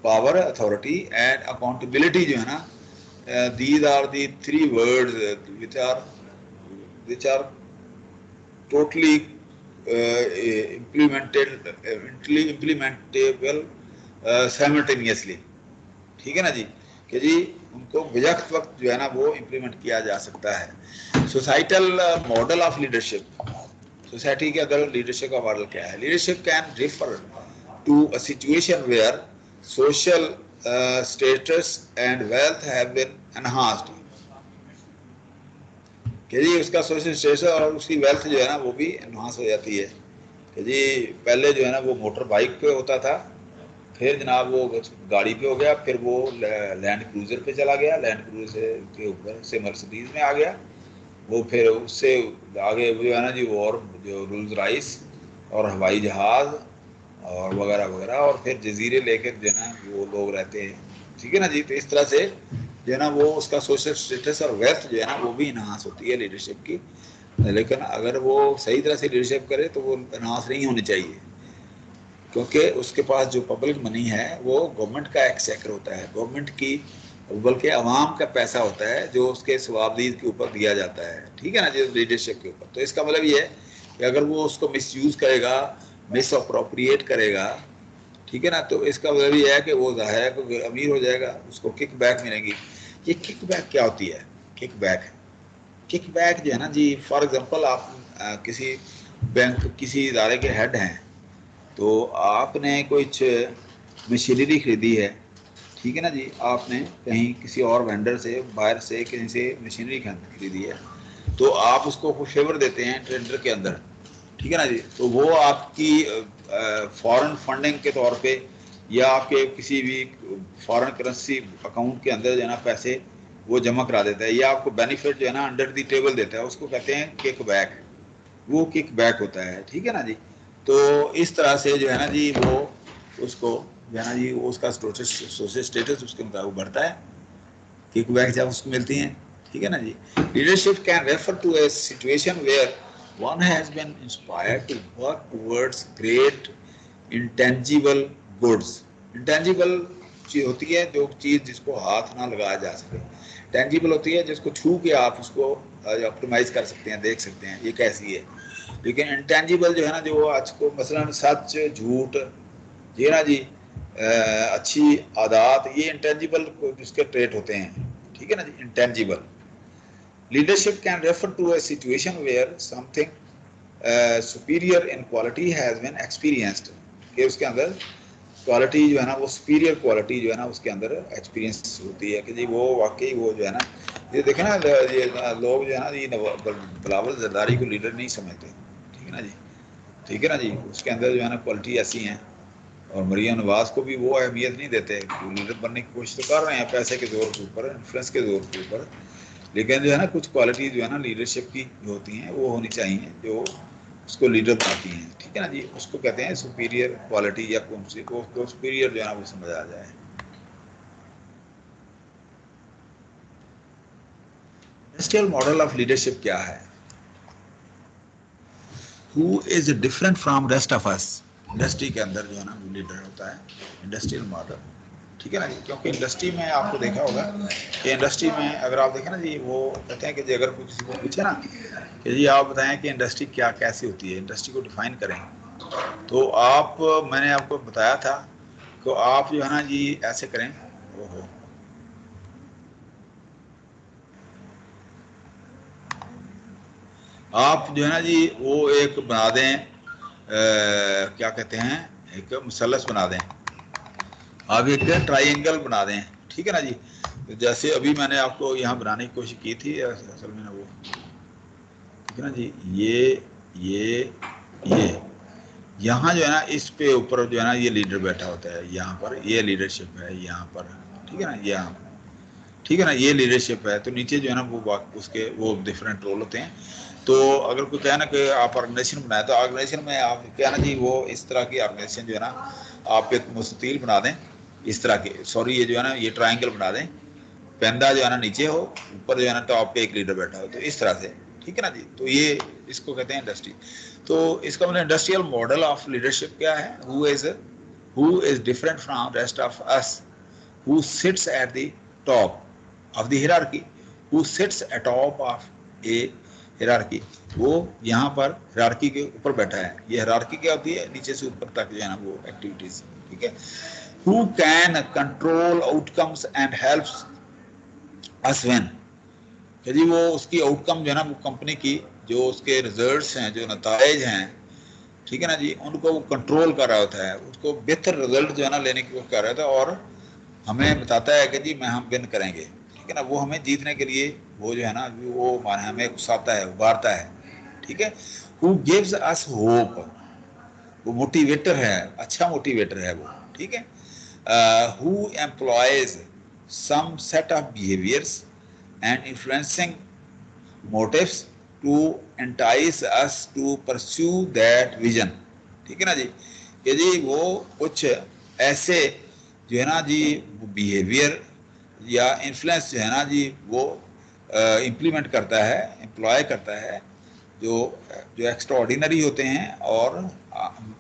पावर, अथॉरिटी एंड अकाउंटेबिलिटी जो है ना, these are the three words which are totally implementable simultaneously, ठीक है ना जी, कि जी उनको वक्त वक्त जो है ना वो इम्प्लीमेंट किया जा सकता है। Societal model of leadership, society के अंदर लीडरशिप का मॉडल क्या है? Leadership can refer to a situation where social status and wealth have been enhanced, कि जी उसका सोशल स्टेटस और उसकी वेल्थ जो है ना वो भी एनहांस हो जाती है। कि जी पहले जो है ना वो मोटर बाइक पे होता था, फिर जनाब वो गाड़ी पे हो गया, फिर वो लैंड क्रूजर पे चला गया, लैंड क्रूजर के ऊपर से मर्सिडीज में आ गया, वो फिर उससे आगे जो है ना जी वो और जो रोल्स रॉयस और हवाई जहाज़ और वगैरह वगैरह, और फिर जजीरे लेकर जो है ना वो लोग रहते हैं, ठीक है ना जी। तो इस तरह से जो है ना वो उसका सोशल स्टेटस और वेल्थ जो है ना वो भी इन्हांस होती है लीडरशिप की। लेकिन अगर वो सही तरह से लीडरशिप करे तो वो इन्हांस नहीं होनी चाहिए, क्योंकि उसके पास जो पब्लिक मनी है वो गवर्नमेंट का एक्सचेकर होता है, गवर्नमेंट की बल्कि आवाम का पैसा होता है जो उसके सवाबदीद के ऊपर दिया जाता है, ठीक है ना जी, लीडरशिप के ऊपर। तो इसका मतलब ये है कि अगर वो उसको मिसयूज करेगा, मिस अप्रोप्रिएट करेगा, ठीक है ना, तो इसका मतलब ये है कि वो जाहिर है कि अमीर हो जाएगा, उसको किक बैक मिलेगी। ये किक बैक क्या होती है? किक बैक, किक बैक जो है ना जी, फॉर एग्जांपल आप किसी बैंक किसी इदारे के हेड हैं, तो आपने कुछ मशीनरी खरीदी है, ठीक है ना जी, आपने कहीं किसी और वेंडर से बाहर से कहीं से मशीनरी खरीदी है, तो आप उसको फेवर देते हैं टेंडर के अंदर, ठीक है ना जी, तो वो आपकी फॉरेन फंडिंग के तौर पे या आपके किसी भी फॉरेन करेंसी अकाउंट के अंदर जो है ना पैसे वो जमा करा देता है, या आपको बेनिफिट जो है ना अंडर दी टेबल देता है, उसको कहते हैं किक बैक, वो किक बैक होता है, ठीक है ना जी। तो इस तरह से जो है ना जी वो उसको जो है ना जी वो उसका सोशल स्टेटस उसके मुताबिक बढ़ता है, किक बैक जब उसको मिलती हैं, ठीक है ना जी। Leadership can refer to a situation where one has been inspired to work towards great intangible goods. Intangible चीज होती है जो चीज जिसको हाथ ना लगाया जा सके, टेंजिबल होती है जिसको छू के आप उसको ऑप्टिमाइज कर सकते हैं, देख सकते हैं ये कैसी है। लेकिन इंटेंजिबल जो है ना जो आज को मसलन सच झूठ, ये ना जी अच्छी आदत, ये इंटेंजिबल जिसके ट्रेट होते हैं, ठीक है ना जी, intangible. Leadership can refer to a situation where something superior in quality has been experienced, कि उसके अंदर क्वालिटी जो है ना वो सुपीरियर क्वालिटी जो है ना उसके अंदर एक्सपीरियंस होती है, कि जी वो वाकई वो जो है ना, ये देखे ना ये लोग जो है ना ये बिलावल जरदारी को लीडर नहीं समझते, ठीक है ना जी, ठीक है ना जी, उसके अंदर जो है ना क्वालिटी ऐसी हैं। और मरियम नवाज को भी वो अहमियत नहीं देते, लीडर बनने की कोशिश तो कर रहे हैं पैसे के जोर के ऊपर, इन्फ्लुएंस के जोर के ऊपर, लेकिन जो है ना कुछ क्वालिटी जो है ना लीडरशिप की जो होती हैं वो होनी चाहिए जो उसको लीडर बनाती हैं, ठीक है ना जी, उसको कहते हैं सुपीरियर क्वालिटी, या कौन सी को सुपीरियर जो है ना वो समझ आ जाए। इंडस्ट्रियल मॉडल ऑफ लीडरशिप क्या है? Who is different from rest of us, industry के अंदर जो है ना वो लीडर होता है इंडस्ट्रियल मॉडल, ठीक है ना जी। क्योंकि इंडस्ट्री में आपको देखा होगा कि इंडस्ट्री में अगर आप देखें ना जी, वो कहते हैं कि जी अगर कोई किसी को पूछे ना कि जी आप बताएं कि इंडस्ट्री क्या कैसी होती है, इंडस्ट्री को डिफाइन करें, तो आप मैंने आपको बताया था कि आप जो है ना जी ऐसे करें, ओहो, आप जो है ना जी वो एक बना दें क्या कहते हैं, एक मुसल्लस बना दें, आप एक ट्राइंगल बना दें, ठीक है ना जी। तो जैसे अभी मैंने आपको यहाँ बनाने की कोशिश की थी, असल में ना वो, ठीक है ना जी, ये यहाँ जो है ना इस पे ऊपर जो है ना ये लीडर बैठा होता है, यहाँ पर ये लीडरशिप है यहाँ पर, ठीक है ना, यहाँ, ठीक है ना, ये लीडरशिप है। तो नीचे जो है ना वो उसके वो डिफरेंट रोल होते हैं। तो अगर कोई कहे ना कि आप ऑर्गेनाइजेशन बनाए, तो ऑर्गेनाइजेशन में आप क्या ना जी वो इस तरह की ऑर्गेनाइजेशन जो है ना आप एक मुस्ततील बना दें, इस तरह के, सॉरी ये जो है ना ये ट्राइंगल बना दें, पेंदा जो है ना नीचे हो, ऊपर जो है ना टॉप पे एक लीडर बैठा हो, तो इस तरह से, ठीक है ना जी। तो ये इसको कहते हैं इंडस्ट्री। तो इसका मतलब इंडस्ट्रियल मॉडल ऑफ लीडरशिप क्या है? Who is different from rest of us, who sits at the top of the hierarchy, who sits atop of a hierarchy, वो यहाँ पर hierarchy के ऊपर बैठा है। ये hierarchy क्या होती है? नीचे से ऊपर तक जो है ना वो एक्टिविटीज, ठीक है। who can control outcomes and helps us win। कि जी वो उसकी आउटकम जो है ना वो कंपनी की जो उसके रिजल्ट्स हैं, जो नताइज हैं, ठीक है ना जी, उनको वो कंट्रोल कर रहा होता है, उसको बेहतर रिजल्ट जो है ना लेने की कोशिश कर रहा होता है और हमें बताता है कि जी मैं हम विन करेंगे, ठीक है ना। वो हमें जीतने के लिए वो जो है ना वो माने हमें उकसाता है, उबारता है, ठीक है। हु गिव्स अस होप, वो मोटिवेटर है, अच्छा मोटिवेटर है वो, ठीक है। Who employs some set of behaviours and influencing motives to entice us to pursue that vision, ठीक है ना जी। कि जी वो कुछ ऐसे जो है ना जी बिहेवियर या इन्फ्लुएंस जो है ना जी वो इम्प्लीमेंट करता है, एम्प्लॉय करता है, जो जो एक्स्ट्राऑर्डिनरी होते हैं और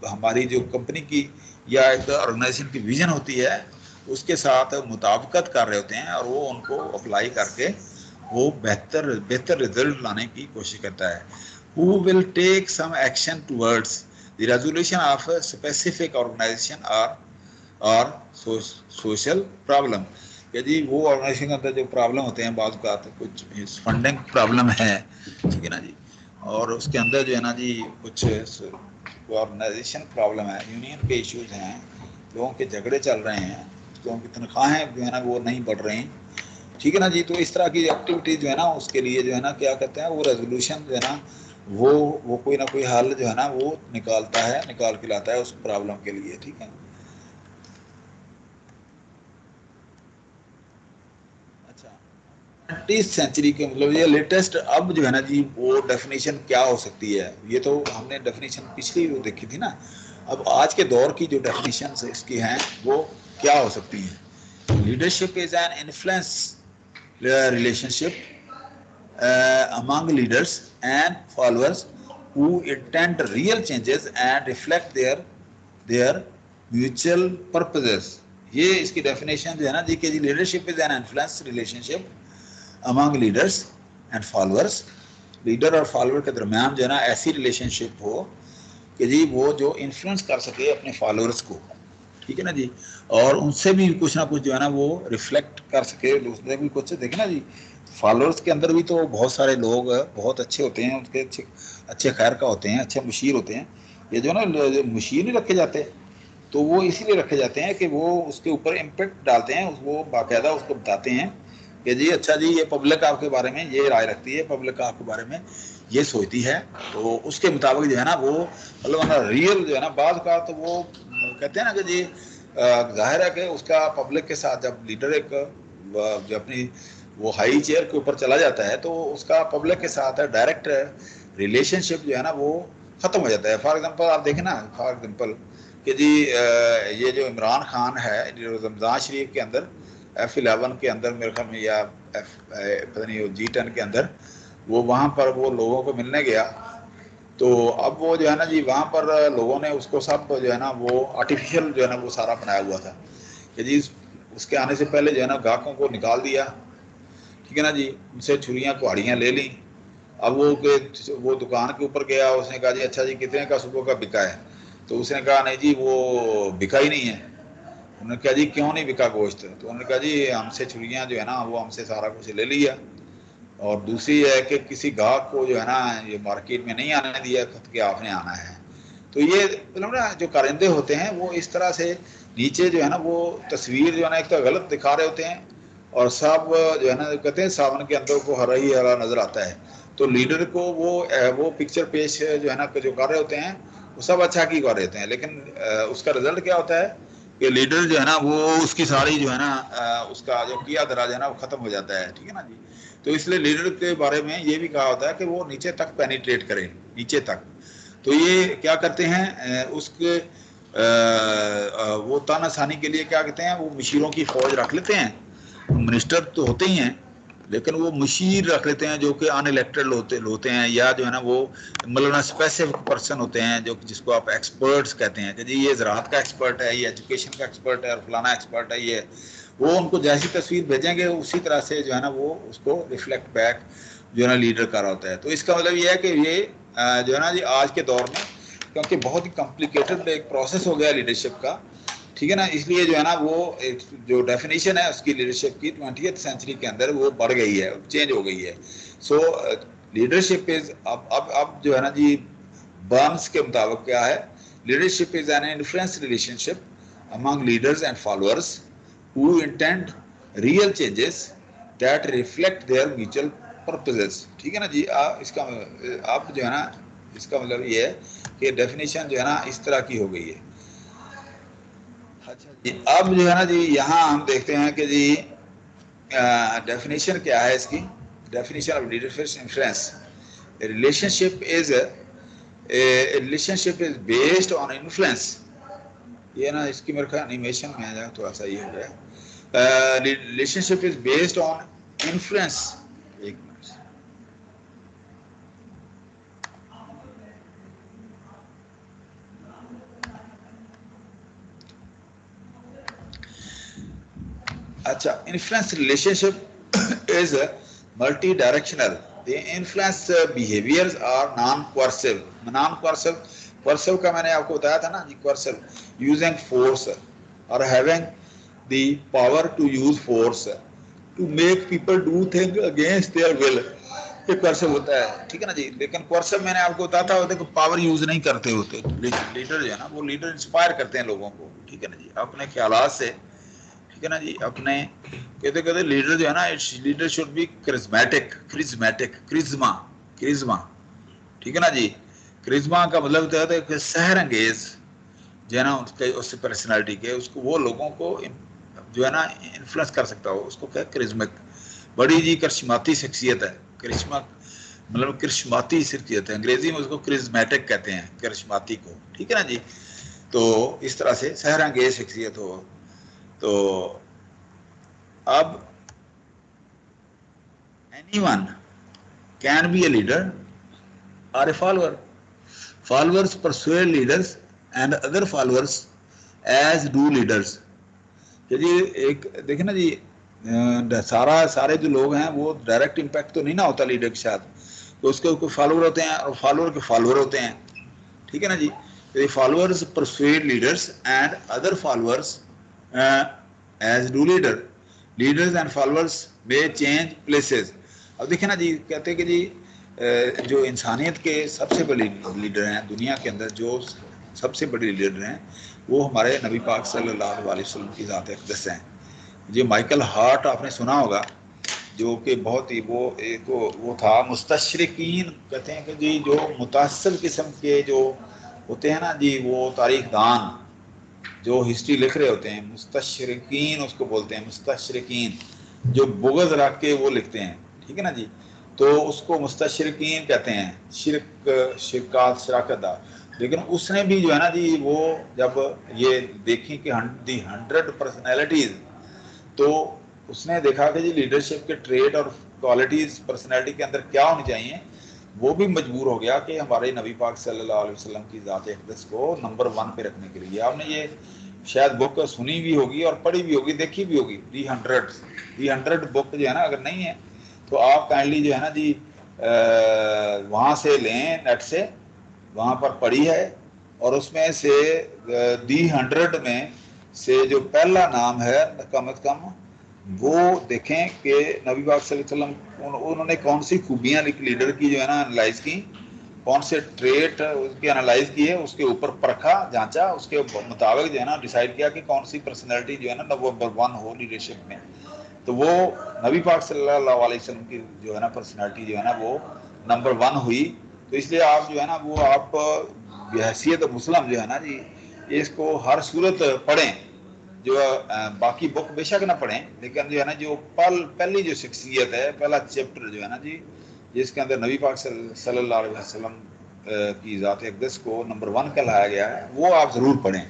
हमारी जो कंपनी की या एक ऑर्गेनाइजेशन की विजन होती है उसके साथ मुताबिकत कर रहे होते हैं और वो उनको अप्लाई करके वो बेहतर बेहतर रिजल्ट लाने की कोशिश करता है। Who will take some action towards the resolution of a specific organisation or social problem. कि जी वो ऑर्गेनाइजेशन के अंदर जो प्रॉब्लम होते हैं, बात का तो कुछ फंडिंग प्रॉब्लम है, ठीक है ना जी, और उसके अंदर जो है ना जी कुछ ऑर्गेनाइजेशन प्रॉब्लम है, यूनियन के इश्यूज हैं, लोगों के झगड़े चल रहे हैं, लोगों की तनख्वाहें जो है ना वो नहीं बढ़ रही, ठीक है ना जी। तो इस तरह की एक्टिविटीज जो है ना उसके लिए जो है ना क्या कहते हैं वो रेजोल्यूशन जो है ना वो कोई ना कोई हल जो है ना वो निकालता है, निकाल के लाता है उस प्रॉब्लम के लिए, ठीक है। अच्छा, 20th सेंचुरी के मतलब ये लेटेस्ट अब जो है ना जी वो डेफिनेशन क्या हो सकती है, ये तो हमने डेफिनेशन पिछली वो देखी थी ना, अब आज के दौर की जो डेफिनेशन इसकी हैं वो क्या हो सकती हैं। Leadership is an influence relationship among leaders and followers who intend real changes and reflect their mutual purposes। ये इसकी डेफिनेशन जो है ना जी कि जी leadership is an influence relationship among leaders and followers, leader और फॉलोअर के दरमियान जो है ना ऐसी रिलेशनशिप हो कि जी वो जो इन्फ्लुएंस कर सके अपने फॉलोअर्स को, ठीक है ना जी, और उनसे भी कुछ ना कुछ जो है ना वो रिफ्लेक्ट कर सके, उसमें भी कुछ देखे ना जी। फॉलोअर्स के अंदर भी तो बहुत सारे लोग बहुत अच्छे होते हैं, उसके अच्छे अच्छे खैर का होते हैं, अच्छे मुशीर होते हैं। ये जो ना मुशीर नहीं रखे जाते तो वो इसीलिए रखे जाते हैं कि वो उसके ऊपर इम्पेक्ट डालते हैं, वो बाकायदा उसको बताते हैं कि जी अच्छा जी ये पब्लिक आपके बारे में ये राय रखती है, पब्लिक आपके बारे में ये सोचती है, तो उसके मुताबिक जो है ना वो मतलब रियल जो है ना बात का तो वो कहते हैं ना कि जी जाहिर है कि उसका पब्लिक के साथ जब लीडर एक जो अपनी वो हाई चेयर के ऊपर चला जाता है तो उसका पब्लिक के साथ डायरेक्ट रिलेशनशिप जो है ना वो खत्म हो जाता है। फॉर एग्जांपल आप देखें ना, फॉर एग्जांपल कि जी ये जो इमरान खान है रमज़ान शरीफ के अंदर F11 के अंदर मेरे ख्याल में या पता नहीं G10 के अंदर वो वहाँ पर वो लोगों को मिलने गया, तो अब वो जो है ना जी वहाँ पर लोगों ने उसको सब जो है ना वो आर्टिफिशियल जो है ना वो सारा बनाया हुआ था कि जी उसके आने से पहले जो है ना ग्राहकों को निकाल दिया, ठीक है ना जी, उनसे छुरियाँ कुहाड़ियाँ ले ली। अब वो दुकान के ऊपर गया, उसने कहा जी अच्छा जी कितने का सुबह का बिका है, तो उसने कहा नहीं जी वो बिका ही नहीं है। उन्होंने कहा जी क्यों नहीं बिका गोश्त, तो उन्होंने कहा जी हमसे छुरियाँ जो है ना वो हमसे सारा कुछ ले लिया, और दूसरी है कि किसी गाहक को जो है ना ये मार्केट में नहीं आने दिया कि आपने आना है। तो ये मतलब ना जो कारिंदे होते हैं वो इस तरह से नीचे जो है ना वो तस्वीर जो है ना एक तो गलत दिखा रहे होते हैं और सब जो है ना कहते हैं सावन के अंदर को हरा ही हरा नजर आता है, तो लीडर को वो पिक्चर पेश जो है ना जो कर रहे होते हैं वो सब अच्छा की कर रहे होते हैं, लेकिन उसका रिजल्ट क्या होता है कि लीडर जो है ना वो उसकी सारी जो है ना उसका जो किया धरा जो है ना वो खत्म हो जाता है, ठीक है ना जी। तो इसलिए लीडर के बारे में ये भी कहा होता है कि वो नीचे तक पेनिट्रेट करे, नीचे तक। तो ये क्या करते हैं उसके वो तानाशानी के लिए क्या कहते हैं वो मुशीरों की फौज रख लेते हैं, मिनिस्टर तो होते ही हैं लेकिन वो मुशीर रख लेते हैं जो कि अनइलेक्टेड होते हैं, या जो है ना वो मतलब ना स्पेसिफिक पर्सन होते हैं जो जिसको आप एक्सपर्ट्स कहते हैं कि जी ये ज़राअत का एक्सपर्ट है, ये एजुकेशन का एक्सपर्ट है और फलाना एक्सपर्ट है, ये वो उनको जैसी तस्वीर भेजेंगे उसी तरह से जो है ना वो उसको रिफ्लेक्ट बैक जो है ना लीडर कर रहा होता है। तो इसका मतलब ये है कि ये जो है ना जी आज के दौर में क्योंकि बहुत ही कॉम्प्लिकेटेड एक प्रोसेस हो गया लीडरशिप का, ठीक है ना। इसलिए जो है ना वो जो डेफिनेशन है उसकी लीडरशिप की 20th सेंचुरी के अंदर वो बढ़ गई है, चेंज हो गई है। सो लीडरशिप इज अब जो है ना जी बर्न्स के मुताबिक क्या है, leadership is an influence relationship among leaders and followers who intend real changes that reflect there mutual purposes. ठीक है ना जी। इसका आप जो है ना इसका मतलब ये है कि डेफिनेशन जो है ना इस तरह की हो गई है। अच्छा जी, अब जो है ना जी यहाँ हम देखते हैं कि जी डेफिनेशन क्या है इसकी। Definition of leadership influence, relationship is relationship is based on influence. ये ना इसकी मेरे ख्याल एनिमेशन में आ जाए थोड़ा सा ये हो गया। Relationship is based on influence. एक मिनट। अच्छा, influence relationship is multi directional. The influence behaviors are non-coercive. Non-coercive, coercive का मैंने आपको बताया था ना जी, coercive, using force or having the power to use force to make people do things against their will, ये coercive होता है। ठीक है ना जी। लेकिन coercive मैंने आपको बताया था, देखो पावर यूज नहीं करते होते लीडर जो है ना, वो लीडर इंस्पायर करते हैं लोगों को। ठीक है ना जी, अपने ख्यालात से। ठीक है ना जी, अपने कहते कहते लीडर जो है ना, लीडर शुड बी क्रिज्मेटिक, क्रिज्मा, क्रिज्मा। ठीक है ना जी। क्रिज्मा का मतलब होता है कि सहर अंगेज जो है ना उसके उससे पर्सनालिटी के उसको वो लोगों को जो है ना इन्फ्लुएंस कर सकता हो, उसको क्या क्रिज्मिक, बड़ी जी करिश्माती शख्सियत है। करिश्मा मतलब करिश्माती शख्सियत है, अंग्रेजी में उसको क्रिज्मेटिक कहते हैं, करिश्माती को। ठीक है ना जी। तो इस तरह से सहर अंगेज शख्सियत हो। तो अब anyone can be a leader or a follower. Followers persuade leaders and other followers as do leaders. कि जी एक देखे ना जी सारे जो लोग हैं वो डायरेक्ट इम्पैक्ट तो नहीं ना होता लीडर के साथ, तो उसके कोई फॉलोअर होते हैं और फॉलोअर के फॉलोअर होते हैं। ठीक है ना जी। Followers persuade leaders and other followers as do leader. Leaders and followers may change places. अब देखिए ना जी, कहते हैं कि जी जो इंसानियत के सबसे बड़े लीडर हैं दुनिया के अंदर, जो सबसे बड़े लीडर हैं वो हमारे नबी पाक सल्लल्लाहु अलैहि वसल्लम की ज़ात अक़दस हैं। जो माइकल हार्ट आपने सुना होगा, जो कि बहुत ही वो एक वो था मुस्तशरिकीन, कहते हैं कि जी जो मुतासिर किस्म के जो होते हैं ना जी, वो तारीख दान जो हिस्ट्री लिख रहे होते हैं, मुस्तशरिकीन उसको बोलते हैं, मुस्तशरिकीन जो बुग़्ज़ रख के वो लिखते हैं। ठीक है ना जी। तो उसको मुस्तशरिकीन कहते हैं, शिरकात शराकतदार। लेकिन उसने भी जो है ना जी वो जब ये देखी कि 100 पर्सनैलिटीज़, तो उसने देखा कि जी लीडरशिप के ट्रेड और क्वालिटीज़ पर्सनैलिटी के अंदर क्या होनी चाहिए, वो भी मजबूर हो गया कि हमारे नबी पाक सल्लल्लाहु अलैहि वसल्लम की ज़ात अक़दस को नंबर 1 पे रखने के लिए। आपने ये शायद बुक सुनी भी होगी और पढ़ी भी होगी, देखी भी होगी, दी हंड्रेड बुक जो है ना, अगर नहीं है तो आप काइंडली जो है ना जी वहाँ से लें, नेट से, वहाँ पर पढ़ी है। और उसमें से दी 100 में से जो पहला नाम है कम से कम वो देखें कि नबी पाक सल्लल्लाहु अलैहि वसल्लम उन्होंने कौन सी खूबियाँ लीडर की जो है ना एनालाइज की, कौन से ट्रेट उसकी एनालाइज किए, उसके ऊपर परखा, जांचा, उसके मुताबिक जो है ना डिसाइड किया कि कौन सी पर्सनैलिटी जो है ना नंबर 1 हो लीडरशिप में। तो वो नबी पाक सल्लल्लाहु अलैहि वसल्लम की जो है ना पर्सनैलिटी जो है ना वो नंबर 1 हुई। तो इसलिए आप जो है ना वो आप बहैसियत मुस्लिम जो है ना जी इसको हर सूरत पढ़ें। जो बाकी बुक बेशक ना पढ़ें, लेकिन जो है ना जो पहली जो शख्सियत है, पहला चैप्टर जो है ना जी जिसके अंदर नबी पाक सल्लल्लाहु अलैहि वसल्लम की ज़ात अक़दस को नंबर 1 कहलाया गया है, वो आप ज़रूर पढ़ें।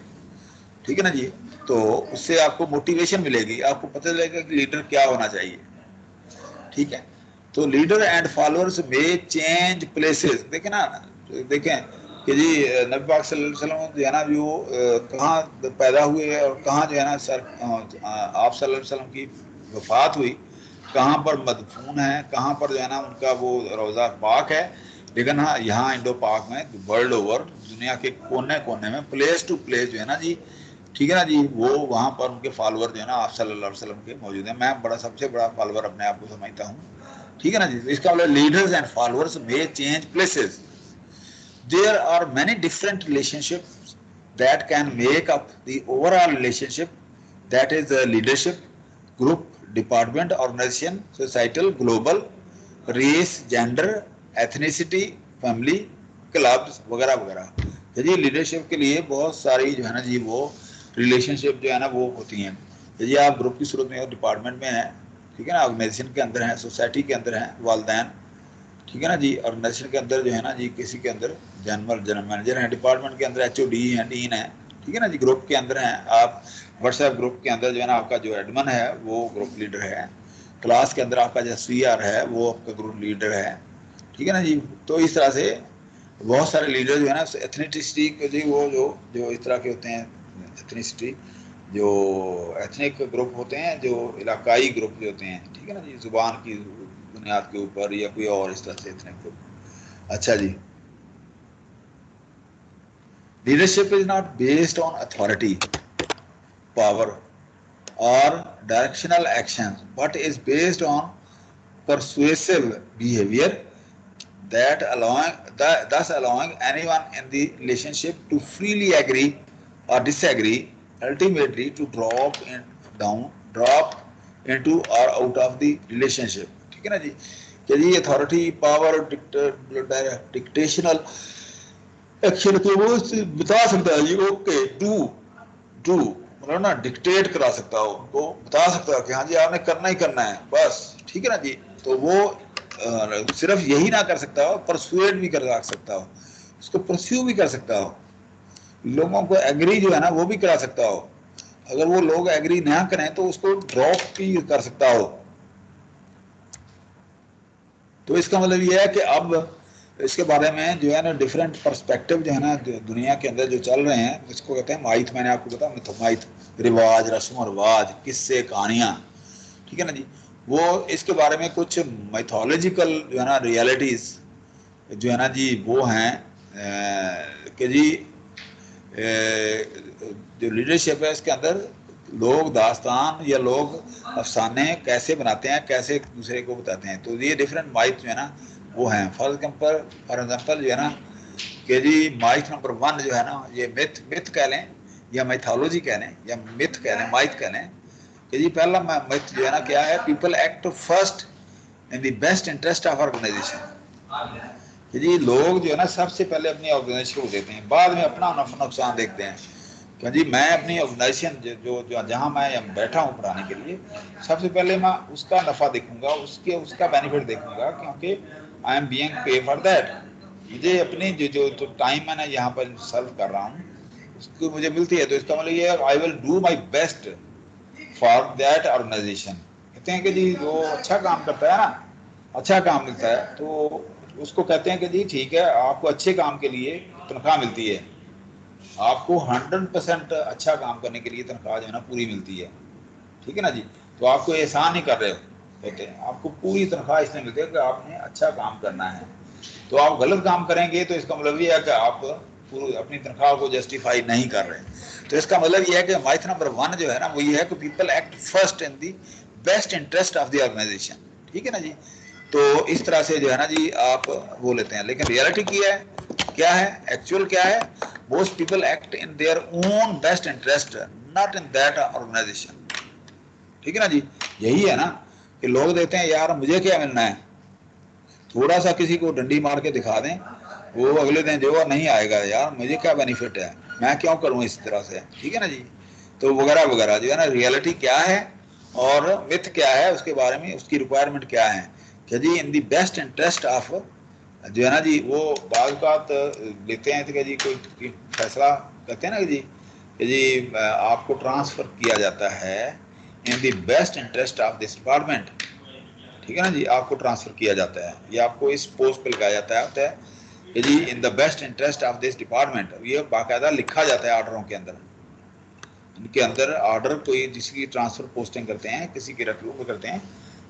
ठीक है ना जी। तो उससे आपको मोटिवेशन मिलेगी, आपको पता चलेगा कि लीडर क्या होना चाहिए। ठीक है। तो लीडर एंड फॉलोअर्स में चेंज प्लेसेस, देखें ना, देखें कि जी नबी पाक सल्लल्लाहु अलैहि वसल्लम जो है ना वो कहाँ पैदा हुए और कहाँ जो है ना आप सल्लल्लाहु अलैहि वसल्लम की वफात हुई, कहाँ पर मदफून है, कहाँ पर जो है ना उनका वो रोज़ा पाक है। लेकिन हाँ यहाँ इंडो पाक में वर्ल्ड ओवर दुनिया के कोने कोने में प्लेस टू प्लेस जो है ना जी ठीक है ना जी, वो वहां पर उनके फॉलोअर जो है ना आप सल्लल्लाहु अलैहि वसल्लम के मौजूद हैं। मैं बड़ा सबसे बड़ा फॉलोअर अपने आप को समझता हूँ। ठीक है ना जी, तो इसका मतलब leaders and followers may change places, there are many different relationships that can make up the overall relationship, that is leadership, group, department, organisation, societal, global, race, gender, ethnicity, family, clubs वगैरह वगैरह। तो जी leadership के लिए बहुत सारी जो है ना जी वो रिलेशनशिप जो है ना वो होती हैं। यदि आप ग्रुप की सूरत में हो, डिपार्टमेंट में हैं, ठीक है ना, ऑर्गेनाइजेशन के अंदर हैं, सोसाइटी के अंदर हैं, वालदैन, ठीक है ना जी, ऑर्गेनाइजेशन के अंदर जो है ना जी किसी के अंदर जनरल मैनेजर हैं, डिपार्टमेंट के अंदर HOD हैं, डीन है, ठीक है ना जी, ग्रुप के अंदर हैं आप, व्हाट्सएप ग्रुप के अंदर जो है ना आपका जो एडमिन है वो ग्रुप लीडर है, क्लास के अंदर आपका जो CR है वो आपका ग्रुप लीडर है, ठीक है ना जी। तो इस तरह से बहुत सारे लीडर जो है ना एथनिसिटी जी वो जो जो इस तरह के होते हैं, एथनिसिटी जो एथनिक ग्रुप होते हैं, जो इलाकाई ग्रुप जो होते हैं, ठीक है ना जी, जुबान की बुनियाद के ऊपर या कोई और इस तरह से एथनिक ग्रुप। अच्छा जी, leadership is not based on authority, power or directional actions, but is based on persuasive behavior that thus allowing anyone in the relationship to freely agree or disagree, ultimately to drop into or out of the relationship। ठीक है ना जी, कि जी authority, power, डिक्टेशनल action को वो बता सकता है जी, ओके डू डू मतलब ना डिक्टेट करा सकता हो, वो बता सकता है कि हाँ जी आपने करना ही करना है बस, ठीक है ना जी। तो वो सिर्फ यही ना कर सकता हो, परसुएड भी कर सकता हो, उसको परस्यू भी कर सकता हो, लोगों को एग्री जो है ना वो भी करा सकता हो, अगर वो लोग एग्री ना करें तो उसको ड्रॉप भी कर सकता हो। तो इसका मतलब ये है कि अब इसके बारे में जो है ना डिफरेंट पर्सपेक्टिव जो है ना दुनिया के अंदर जो चल रहे हैं, इसको कहते हैं माइथ, मैंने आपको बताया मिथमाइथ, रिवाज, रस्म रिवाज, किस्से, कहानियां, ठीक है ना जी। वो इसके बारे में कुछ माइथोलॉजिकल जो है ना रियलिटीज जो है ना जी वो हैं कि जी जो लीडरशिप है इसके अंदर लोग दास्तान या लोग अफसाने कैसे बनाते हैं, कैसे एक दूसरे को बताते हैं। तो ये डिफरेंट माइथ जो है ना वो हैं। फॉर एग्जाम्पल जो है ना कि जी माइथ नंबर 1 जो है ना ये मिथ कह लें या माइथोलॉजी कह लें या मिथ कह लें, माइथ कह लें कि जी पहला मिथ जो है ना क्या है, people act first in the best interest of organisation. कि जी लोग जो है ना सबसे पहले अपनी ऑर्गेनाइजेशन को देते हैं, बाद में अपना नफा नुकसान देखते हैं। कि जी मैं अपनी ऑर्गेनाइजेशन जो जहाँ मैं बैठा हूँ पढ़ाने के लिए, सबसे पहले मैं उसका नफा देखूंगा, उसका बेनिफिट देखूंगा, क्योंकि आई एम बीइंग पे फॉर दैट। मुझे अपनी जो टाइम मैंने यहाँ पर सर्व कर रहा हूँ उसको मुझे मिलती है, तो इसका मतलब ये है I will do my best for that organisation. कहते हैं कि जी जो अच्छा काम करता है ना, अच्छा काम मिलता है तो उसको कहते हैं कि जी ठीक है आपको अच्छे काम के लिए तनख्वाह मिलती है, आपको 100% अच्छा काम करने के लिए तनख्वाह जो है ना पूरी मिलती है, ठीक है ना जी। तो आपको एहसान नहीं कर रहे हो, कहते हैं आपको पूरी तनख्वाह इसलिए मिलती है कि आपने अच्छा काम करना है। तो आप गलत काम करेंगे तो इसका मतलब ये है कि आप पूरी अपनी तनख्वाह को जस्टिफाई नहीं कर रहे। तो इसका मतलब ये है कि माइथ नंबर 1 जो है ना वो ये है कि people act first in the best interest of the organisation, ठीक है ना जी। तो इस तरह से जो है ना जी आप वो लेते हैं, लेकिन रियलिटी क्या है, एक्चुअल क्या है, most people act in their own best interest, not in that organisation, ठीक है ना जी। यही है ना कि लोग देते हैं यार मुझे क्या मिलना है, थोड़ा सा किसी को डंडी मार के दिखा दें, वो अगले दिन जो नहीं आएगा, यार मुझे क्या बेनिफिट है, मैं क्यों करूं इस तरह से, ठीक है ना जी। तो वगैरह वगैरह जो है ना, रियलिटी क्या है और मिथ क्या है, उसके बारे में उसकी रिक्वायरमेंट क्या है कि जी इन दी बेस्ट इंटरेस्ट ऑफ जो है ना जी वो बात लेते हैं कि जी कोई फैसला कहते हैं ना कि जी आपको ट्रांसफर किया जाता है in the best interest of this department, ठीक है ना जी, आपको ट्रांसफर किया जाता है या आपको इस पोस्ट पे लगाया जाता है कि जी in the best interest of this department. ये बाकायदा लिखा जाता है ऑर्डरों के अंदर, इनके अंदर ऑर्डर कोई जिसकी ट्रांसफर पोस्टिंग करते हैं, किसी की रिक्रूटमेंट करते हैं,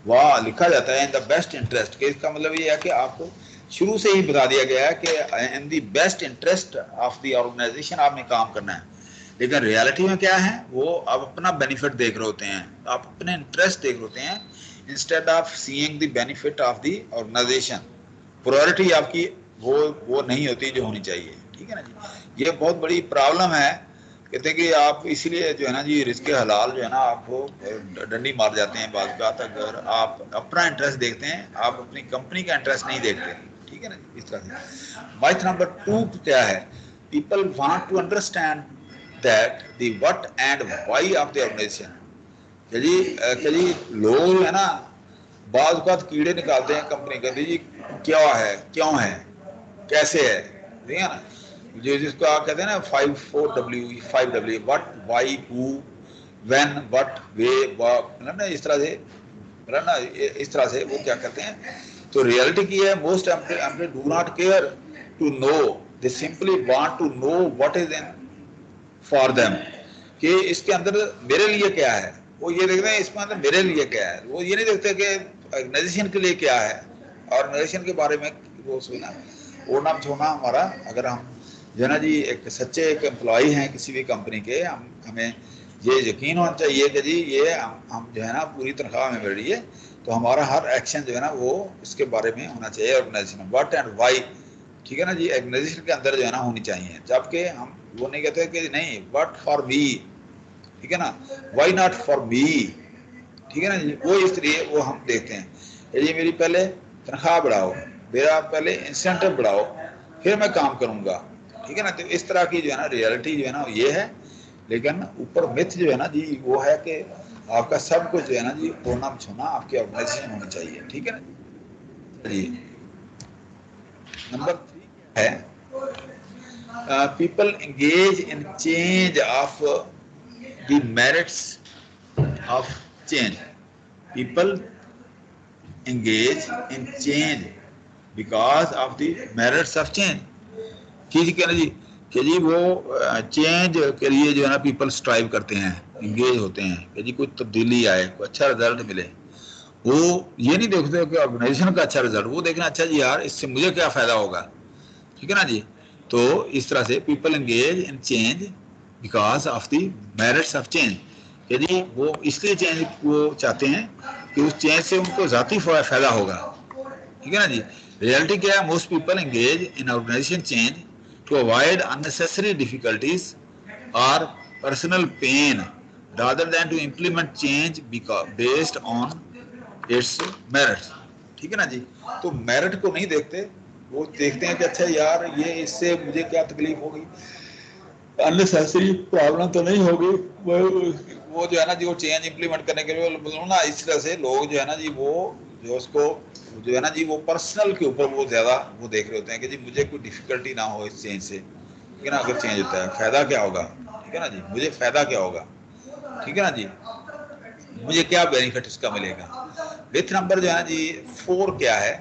वह लिखा जाता है इन द बेस्ट इंटरेस्ट के। इसका मतलब ये है कि आपको शुरू से ही बता दिया गया है कि in the best interest of the organisation आपने काम करना है। लेकिन रियलिटी में क्या है, वो आप अपना बेनिफिट देख रहे होते हैं, आप अपने इंटरेस्ट देख रहे होते हैं, instead of seeing the benefit of the organisation. Priority आपकी वो नहीं होती जो होनी चाहिए, ठीक है ना जी। ये बहुत बड़ी प्रॉब्लम है, कहते हैं कि आप इसीलिए जो है ना जी रिस्क हलाल जो है ना आपको डंडी मार जाते हैं बात बात, अगर आप अपना इंटरेस्ट देखते हैं, आप अपनी कंपनी का इंटरेस्ट नहीं देखते, ठीक है ना जी। इस तरह से माइथ नंबर 2 क्या है, people want to understand that the what and why of the organisation. जी लोग है ना बाज़ औक़ात कीड़े निकालते हैं कंपनी के, जी क्या है, क्यों है, कैसे है, ठीक है ना, जो जिसको आप कहते हैं ना 5W what, why, who, when, what, way, मतलब ना इस तरह से, मतलब ना इस तरह से वो क्या करते हैं। तो रियलिटी की है, most employ do not care to know, they simply want to know what is in for them, कि इसके अंदर मेरे लिए क्या है, वो ये देखते हैं इसमें अंदर मेरे लिए क्या है, वो ये नहीं देखते कि ऑर्गेनाइजेशन के लिए क्या है, ऑर्गेनाइजेशन के बारे में वो सोचना ओढ़ना छोड़ना हमारा। अगर हम जो है ना जी एक सच्चे एक एम्प्लॉय हैं किसी भी कंपनी के, हमें ये यकीन होना चाहिए कि जी ये हम जो है ना पूरी तनख्वाह में मिल रही है, तो हमारा हर एक्शन जो है ना वो इसके बारे में होना चाहिए, ऑर्गेनाइजेशन व्हाट एंड व्हाई, ठीक है ना जी, ऑर्गेनाइजेशन के अंदर जो है ना होनी चाहिए। जबकि हम वो नहीं कहते कि नहीं व्हाट फॉर मी, ठीक है ना, व्हाई नॉट फॉर मी, ठीक है ना जी, वो इसलिए वो हम देखते हैं ये मेरी पहले तनख्वाह बढ़ाओ, मेरा पहले इंसेंटिव बढ़ाओ, फिर मैं काम करूंगा, ठीक है ना। तो इस तरह की जो है ना रियलिटी जो है ना ये है, लेकिन ऊपर मिथ जो है ना जी वो है कि आपका सब कुछ जो है ना जी होना छोना आपके ऑर्गेनाइजेशन होना चाहिए, ठीक है ना जी। नंबर 3 है people engage in change of the merits of change. People engage in change because of the merits of change. कि कहना जी कि जी वो चेंज के लिए जो है ना पीपल स्ट्राइव करते हैं, इंगेज होते हैं कि जी कोई तब्दीली आए, कोई अच्छा रिजल्ट मिले। वो ये नहीं देखते कि ऑर्गेनाइजेशन का अच्छा रिजल्ट, वो देखना अच्छा जी यार इससे मुझे क्या फायदा होगा, ठीक है ना जी। तो इस तरह से people engage in change because of the merits of change, यदि वो इसलिए चेंज वो चाहते हैं कि उस चेंज से उनको ज़ाती फायदा होगा, ठीक है ना जी। रियलिटी क्या है, most people engage in organisation change to avoid unnecessary difficulties और personal pain rather than to implement change based on its merits, ठीक है ना जी। तो मेरिट को नहीं देखते, वो देखते हैं कि अच्छा यार ये इससे मुझे क्या तकलीफ होगी, अननेसेसरी प्रॉब्लम तो नहीं होगी, वो जो है ना जी वो चेंज इंप्लीमेंट करने के लिए ना इस तरह से लोग जो है ना जी वो जो उसको जो है ना जी वो पर्सनल के ऊपर वो ज़्यादा वो देख रहे होते हैं कि जी मुझे कोई डिफिकल्टी ना हो इस चेंज से, ठीक है ना। अगर चेंज होता है फ़ायदा क्या होगा, ठीक है ना जी, मुझे फ़ायदा क्या होगा, ठीक है ना जी, मुझे क्या बेनिफिट इसका मिलेगा। विथ नंबर जो है ना जी 4 क्या है,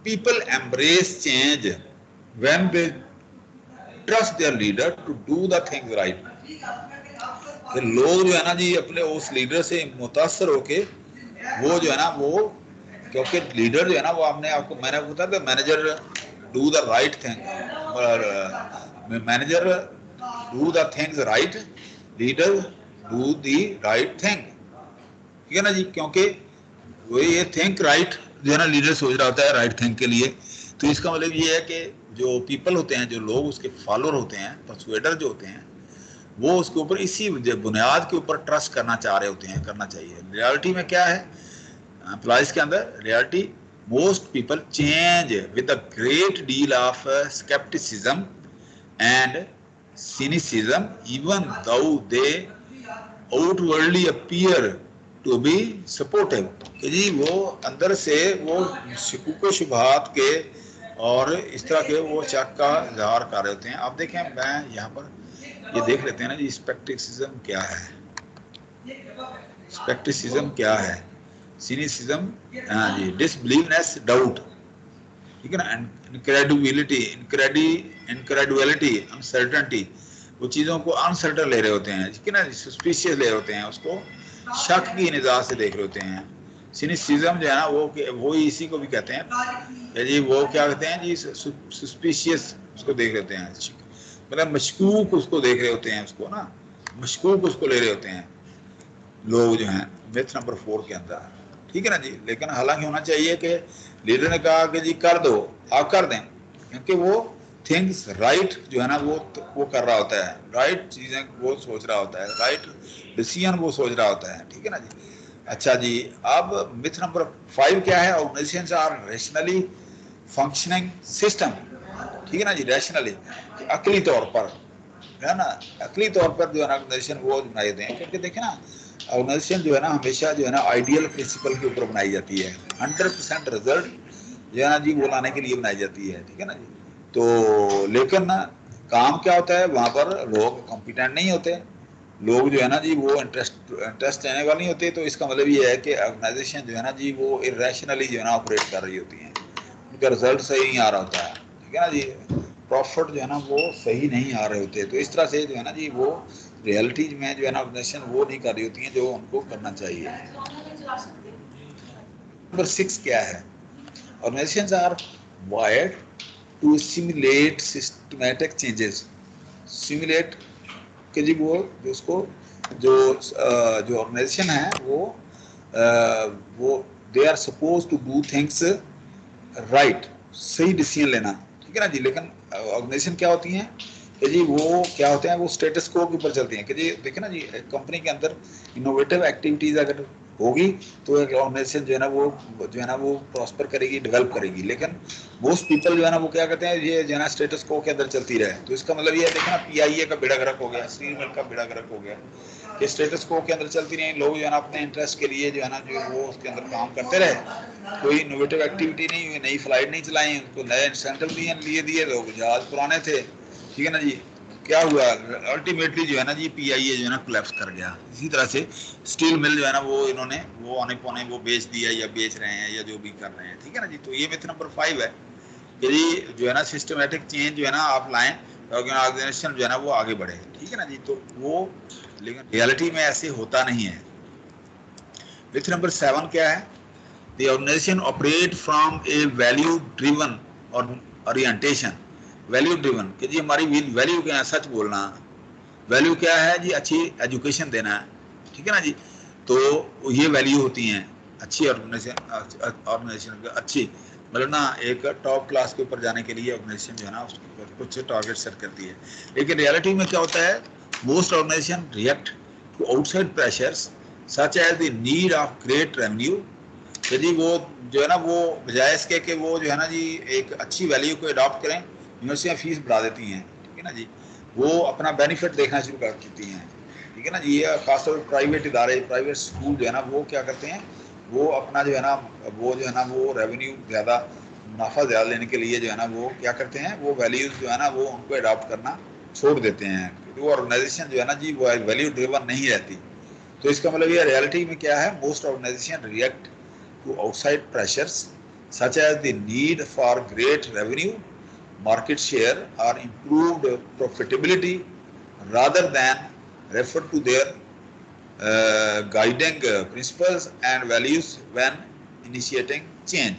people embrace change when they trust their leader to do the things right. कि लोग जो है ना जी अपने उस लीडर से मुतासर होके वो जो है ना वो, क्योंकि लीडर जो है ना वो आपने आपको मैंने बताया था manager do the right thing, manager do the things right, leader do the right thing, ठीक है ना जी। क्योंकि वो ये थिंक राइट जो है ना लीडर सोच रहा होता है राइट थिंक के लिए, तो इसका मतलब ये है कि जो पीपल होते हैं, जो लोग उसके फॉलोअर होते हैं, परसुएडर जो होते हैं, वो उसके ऊपर इसी बुनियाद के ऊपर ट्रस्ट करना चाह रहे होते हैं, करना चाहिए। रियलिटी में क्या है एम्प्लॉइज के अंदर, reality most people change with a great deal of scepticism and cynicism even though they outwardly appear to be supportive, कि जी वो अंदर से वो शिकूको शुबहात के और इस तरह के वो शक का इजहार कर रहे होते हैं। आप देखें मैं यहाँ पर ये देख लेते हैं ना जी स्पेक्टिसिज्म क्या है, स्पेक्टिसिज्म क्या है, सिनिसिज्म हाँ जी, डिसबिलीवनेस डाउट, ठीक है ना, इनक्रेडिबिलिटी इनक्रेडुअलिटी अनसर्टेनिटी, वो चीज़ों को अनसर्टन ले रहे होते हैं, ठीक है ना, सस्पिशियस ले रहे होते हैं, उसको शक की निगाह से देख रहे होते हैं। सिनिसिज्म जो है ना वो इसी को भी कहते हैं जी, वो क्या कहते हैं जी सस्पिशियस उसको देख लेते हैं, मतलब मशकूक उसको देख रहे होते हैं, उसको ना मशकूक उसको ले रहे होते हैं लोग जो हैं मिथ नंबर 4 के अंदर, ठीक है ना जी। लेकिन हालांकि होना चाहिए कि लीडर ने कहा कि जी कर दो, आप कर दें, क्योंकि वो थिंग्स राइट जो है ना वो कर रहा होता है, राइट चीजें वो सोच रहा होता है, राइट डिसीजन वो सोच रहा होता है, ठीक है ना जी। अच्छा जी, अब मिथ नंबर 5 क्या है? Organisations are rationally functioning system, ठीक है ना जी, रैशनली अकली तौर पर, है ना, अकली तौर पर जो है ना ऑर्गेनाइजेशन वो बनाए जाते हैं, क्योंकि देखें ना ऑर्गेनाइजेशन जो है ना हमेशा जो है ना आइडियल प्रिंसिपल के ऊपर बनाई जाती है, 100% रिजल्ट जो है ना जी वो लाने के लिए बनाई जाती है, ठीक है ना जी। तो लेकिन ना काम क्या होता है वहां पर, लोग कॉम्पिटेंट नहीं होते, लोग जो है ना जी वो इंटरेस्ट लेने वाले नहीं होते, तो इसका मतलब ये है कि ऑर्गेनाइजेशन जो है ना जी वो इरेशनली जो है ना ऑपरेट कर रही होती है, उनका रिजल्ट सही नहीं आ रहा होता है, ठीक है ना जी, प्रॉफिट जो है ना वो सही नहीं आ रहे होते, तो इस तरह से जो है ना जी वो रियलिटीज में जो है ना ऑर्गेनाइजेशन वो नहीं कर रही होती है जो उनको करना चाहिए। नंबर 6 क्या है? Organisations are wired to simulate systematic changes, simulate कि जी वो जो उसको जो ऑर्गेनाइजेशन है वो they are suppose to do things right, सही डिसीजन लेना, ठीक है ना जी। लेकिन ऑर्गेनाइजेशन क्या होती हैं कि जी वो क्या होते हैं, वो स्टेटस को के ऊपर चलती हैं कि जी देखिए ना जी कंपनी के अंदर इनोवेटिव एक्टिविटीज अगर होगी तो एक ऑर्गेनाइजेशन जो है ना वो प्रॉस्पर करेगी, डेवलप करेगी। लेकिन मोस्ट पीपल जो है ना वो क्या कहते हैं, ये जो है ना स्टेटस को के अंदर चलती रहे, तो इसका मतलब ये है देखना पीआईए का बेड़ा गर्क हो गया, स्टील मिल का बेड़ा गर्क हो गया, कि स्टेटस को के अंदर चलती रही, लोग जो है ना अपने इंटरेस्ट के लिए जो है ना जो वो उसके अंदर काम करते रहे, कोई इनोवेटिव एक्टिविटी नहीं हुई, नई फ्लाइट नहीं चलाई, उनको नए इंसेंटिव लिए दिए, लोग जहाज पुराने थे, ठीक है ना जी। क्या हुआ अल्टीमेटली जो है ना जी पीआईए जो है ना कोलैप्स कर गया। इसी तरह से स्टील मिल जो है ना वो इन्होंने वो आने पौने वो बेच दिया या बेच रहे हैं या जो भी कर रहे हैं, ठीक है ना जी। तो ये मिथ नंबर 5 है, यदि जो है ना सिस्टमेटिक चेंज जो है ना आप लाएं ऑर्गेनाइजेशन जो है ना वो आगे बढ़े, ठीक है ना जी। तो वो लेकिन रियलिटी में ऐसे होता नहीं है। मिथ नंबर 7 क्या है? The organization operate from a value driven और orientation, वैल्यू ड्रिवन कि जी हमारी वैल्यू क्या है, सच बोलना, वैल्यू क्या है जी, अच्छी एजुकेशन देना है, ठीक है ना जी। तो ये वैल्यू होती हैं अच्छी ऑर्गेनाइजेशन अच्छी, मतलब ना एक टॉप क्लास के ऊपर जाने के लिए ऑर्गेनाइजेशन जो है ना उसके ऊपर कुछ टारगेट सेट करती है। लेकिन रियलिटी में क्या होता है, most organisation react to outside pressures such as the need of great revenue, तो जी वो जो है ना वो बजाय इसके कि वो जो है ना जी एक अच्छी वैल्यू को अडॉप्ट करें, यूनिवर्सिटियाँ फीस बढ़ा देती हैं, ठीक है ना जी, वो अपना बेनिफिट देखना शुरू कर देती हैं, ठीक है ना जी। ये खासतौर पर प्राइवेट इदारे, प्राइवेट स्कूल जो है ना वो क्या करते हैं, वो अपना जो है ना वो रेवेन्यू ज़्यादा, मुनाफा ज़्यादा लेने के लिए जो है ना वो क्या करते हैं, वो वैल्यूज़ जो है ना वो उनको अडॉप्ट करना छोड़ देते हैं, क्योंकि वो ऑर्गेनाइजेशन जो है ना जी वो वैल्यू ड्रिवन नहीं रहती। तो इसका मतलब ये रियलिटी में क्या है, most organisation react to outside pressures such as the need for great revenue, market share or improved profitability rather than refer to their guiding principles and values when initiating change।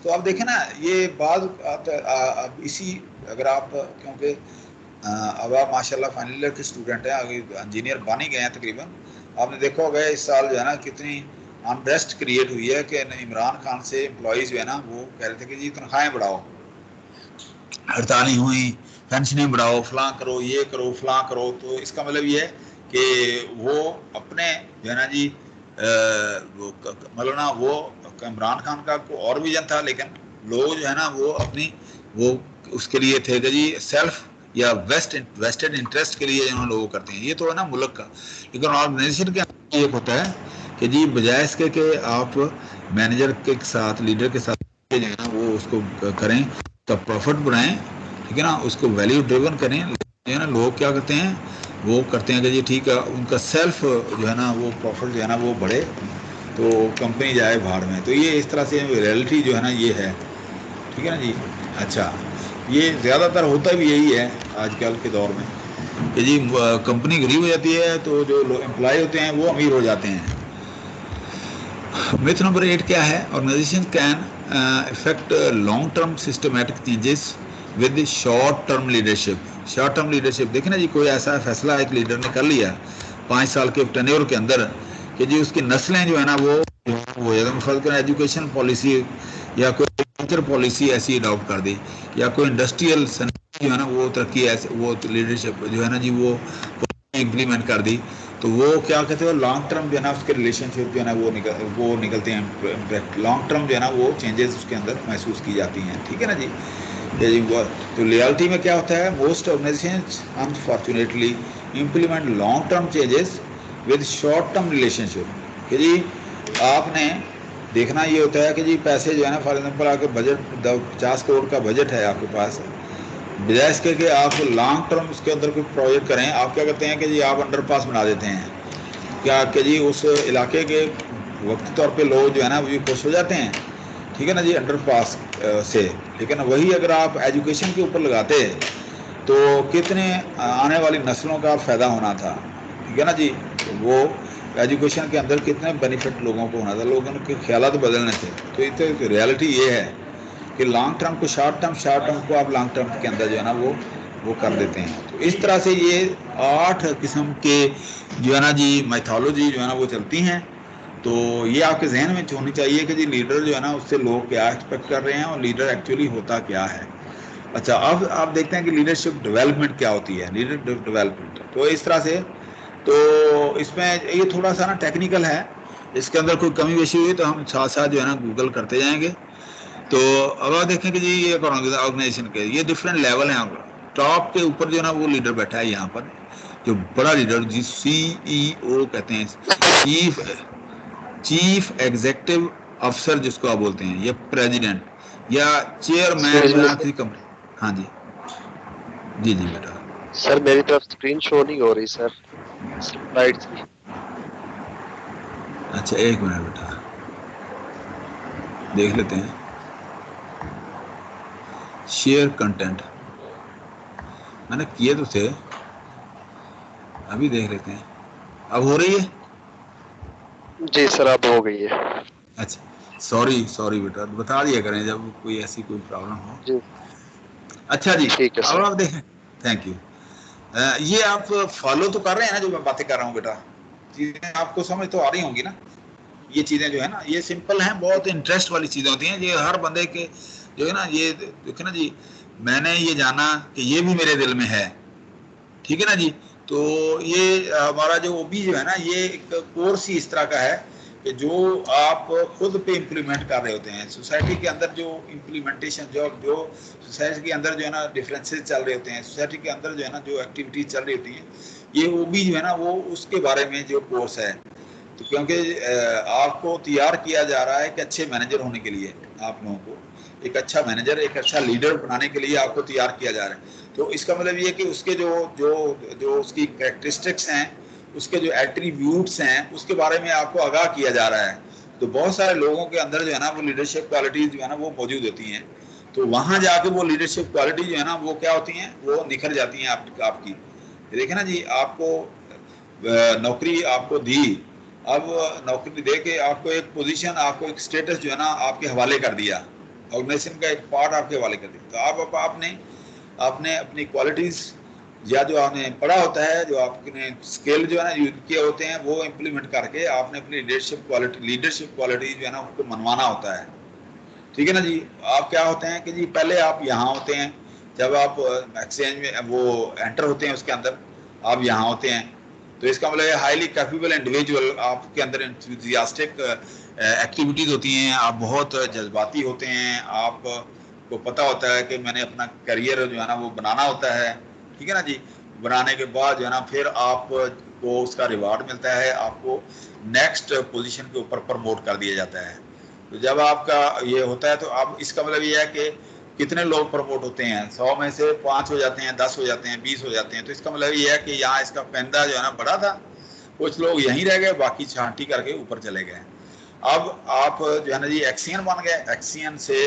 तो आप देखें ना ये बात आप इसी अगर आप क्योंकि अब आप माशाल्लाह फाइनल ईयर के स्टूडेंट हैं, अभी इंजीनियर बन ही गए हैं तकरीबन, आपने देखा होगा इस साल जो है ना कितनी अनरेस्ट क्रिएट हुई है कि इमरान खान से एम्प्लॉयज़ जो है ना वो कह रहे थे कि जी तनख्वाहें बढ़ाओ, हड़तालें हुई, पेंशनें बढ़ाओ, फलां करो, ये करो, फलां करो। तो इसका मतलब ये है कि वो अपने जो है ना जी मतलब ना वो इमरान खान का और विजन था, लेकिन लोग जो है ना वो अपनी वो उसके लिए थे कि जी सेल्फ या वेस्टेड इंटरेस्ट के लिए जो लोग करते हैं, ये तो है ना मुल्क का। लेकिन ऑर्गेनाइजेशन के अंदर ये होता है कि जी बजाय इसके कि आप मैनेजर के साथ, लीडर के साथ जो है ना वो उसको करें तो प्रॉफिट बढ़ाएं, ठीक है ना, उसको वैल्यू ड्रिवन करें, जो है ना लोग क्या करते हैं, वो करते हैं कि जी ठीक है उनका सेल्फ जो है ना वो प्रॉफिट जो है ना वो बढ़े तो कंपनी जाए बाहर में। तो ये इस तरह से रियलिटी जो है ना ये है, ठीक है ना जी। अच्छा, ये ज़्यादातर होता भी यही है आजकल के दौर में कि जी कंपनी गरीब हो जाती है तो जो एम्प्लॉय होते हैं वो अमीर हो जाते हैं। मिथ नंबर 8 क्या है? Organisation can effect long term systematic changes with short term leadership. Short term leadership देखें ना जी, कोई ऐसा फैसला एक लीडर ने कर लिया 5 साल के टेन्योर के अंदर कि जी उसकी नस्लें जो है ना वो फर्ज करें एजुकेशन पॉलिसी या कोई एग्रीकल्चर पॉलिसी ऐसी अडॉप्ट कर दी, या कोई इंडस्ट्रियल जो है ना वो तरक्की ऐसे वो लीडरशिप जो है ना जी वो इम्प्लीमेंट कर दी, तो वो क्या कहते हैं लॉन्ग टर्म जो है ना उसके रिलेशनशिप जो है ना वो निकलते हैं, लॉन्ग टर्म जो है ना वो चेंजेस उसके अंदर महसूस की जाती हैं। ठीक है ना जी। तो रियलिटी में क्या होता है, most organisations unfortunately implement long term changes with short term relationship. कि जी आपने देखना ये होता है कि जी पैसे जो है ना फॉर एग्जांपल आपके बजट 50 करोड़ का बजट है आपके पास, बजाय इसके कि आप लॉन्ग टर्म उसके अंदर कोई प्रोजेक्ट करें, आप क्या करते हैं कि जी आप अंडरपास बना देते हैं, क्या कि जी उस इलाके के वक्ती तौर पे लोग जो है ना वो खुश हो जाते हैं। ठीक है ना जी, अंडरपास से। लेकिन वही अगर आप एजुकेशन के ऊपर लगाते तो कितने आने वाली नस्लों का फ़ायदा होना था। ठीक है ना जी, वो एजुकेशन के अंदर कितने बेनिफिट लोगों को होना था, लोगों के ख्यालात बदलने थे। तो इतने रियलिटी ये है कि लॉन्ग टर्म को शॉर्ट टर्म को आप लॉन्ग टर्म के अंदर जो है ना वो कर देते हैं। तो इस तरह से ये 8 किस्म के जो है ना जी मैथोलॉजी जो है ना वो चलती हैं। तो ये आपके जहन में होनी चाहिए कि जी लीडर जो है ना उससे लोग क्या एक्सपेक्ट कर रहे हैं और लीडर एक्चुअली होता क्या है। अच्छा, अब आप देखते हैं कि लीडरशिप डेवलपमेंट क्या होती है, लीडरशिप डेवलपमेंट। तो इस तरह से तो इसमें ये थोड़ा सा ना टेक्निकल है, इसके अंदर कोई कमी बेशी हुई तो हम साथ साथ जो है ना गूगल करते जाएंगे। तो अब आप देखें कि जी ये ऑर्गेनाइजेशन के ये डिफरेंट लेवल हैं। टॉप के ऊपर जो है ना वो लीडर बैठा है यहाँ पर, जो बड़ा लीडर जी CEO कहते हैं, चीफ चीफ एग्जीक्यूटिव अफसर जिसको आप बोलते हैं, या प्रेसिडेंट या चेयरमैन जो है ना किसी कंपनी। हाँ जी, जी जी बेटा। सर मेरी तरफ स्क्रीन शो नहीं हो रही सर स्लाइड्स की। अच्छा एक मिनट बेटा, देख लेते हैं। शेयर कंटेंट मैंने किए तो थे, अभी देख लेते हैं। अब हो रही है? जी सर अब हो गई है। अच्छा सॉरी बेटा, बता दिया करें जब कोई ऐसी कोई प्रॉब्लम हो। जी अच्छा जी, ठीक है अब सर। आप देखें। Thank you. ये आप फॉलो तो कर रहे हैं ना जो मैं बातें कर रहा हूँ बेटा, चीजें आपको समझ तो आ रही होंगी ना। ये चीजें जो है ना ये सिंपल हैं, बहुत इंटरेस्ट वाली चीजें होती हैं, ये हर बंदे के जो है ना ये देखे ना जी, मैंने ये जाना कि ये भी मेरे दिल में है। ठीक है ना जी। तो ये हमारा जो ओबी जो है ना ये एक कोर्स ही इस तरह का है कि जो आप खुद पे इम्प्लीमेंट कर रहे होते हैं सोसाइटी के अंदर, जो इम्प्लीमेंटेशन जो जो सोसाइटी के अंदर जो है ना डिफरेंसेस चल रहे होते हैं, सोसाइटी के अंदर जो है ना जो एक्टिविटीज चल रही होती हैं, ये ओबी जो है ना वो उसके बारे में जो कोर्स है। तो क्योंकि आपको तैयार किया जा रहा है कि अच्छे मैनेजर होने के लिए, आप लोगों को एक अच्छा मैनेजर एक अच्छा लीडर बनाने के लिए आपको तैयार किया जा रहा है। तो इसका मतलब ये कि उसके जो जो जो उसकी कैरेक्टरिस्टिक्स हैं, उसके जो एट्रीब्यूट्स हैं, उसके बारे में आपको आगाह किया जा रहा है। तो बहुत सारे लोगों के अंदर जो है ना वो लीडरशिप क्वालिटीज जो है ना वो मौजूद होती हैं। तो वहां जाके वो लीडरशिप क्वालिटी जो है ना वो क्या होती हैं, वो निखर जाती हैं आपकी। देखे ना जी, आपको नौकरी आपको दी, अब नौकरी दे के आपको एक पोजीशन, आपको एक स्टेटस जो है ना आपके हवाले कर दिया, ऑर्गेनाइजेशन का एक पार्ट आपके हवाले कर दिया। तो आप आपने आपने अपनी क्वालिटीज या जो आपने पढ़ा होता है, जो आपने स्किल जो है ना यूज किए होते हैं, वो इम्प्लीमेंट करके आपने अपनी लीडरशिप क्वालिटी जो है ना उसको मनवाना होता है। ठीक है ना जी। आप क्या होते हैं कि जी पहले आप यहाँ होते हैं, जब आप एक्सचेंज में वो एंटर होते हैं उसके अंदर आप यहाँ होते हैं, तो इसका मतलब हाईली कैपेबल इंडिविजुअल, आपके अंदर इंथुजियास्टिक एक्टिविटीज होती हैं, आप बहुत जज्बाती होते हैं, आपको पता होता है कि मैंने अपना करियर जो है ना वो बनाना होता है। ठीक है ना जी। बनाने के बाद जो है ना फिर आपको उसका रिवार्ड मिलता है, आपको नेक्स्ट पोजीशन के ऊपर प्रमोट कर दिया जाता है। तो जब आपका ये होता है तो आप इसका मतलब ये है कि कितने लोग प्रमोट होते हैं, 100 में से 5 हो जाते हैं, 10 हो जाते हैं, 20 हो जाते हैं। तो इसका मतलब ये है कि यहाँ इसका फैंदा जो है ना बड़ा था, कुछ लोग यहीं रह गए, बाकी छांटी करके ऊपर चले गए। अब आप जो है ना जी एक्सियन बन गए, एक्सियन से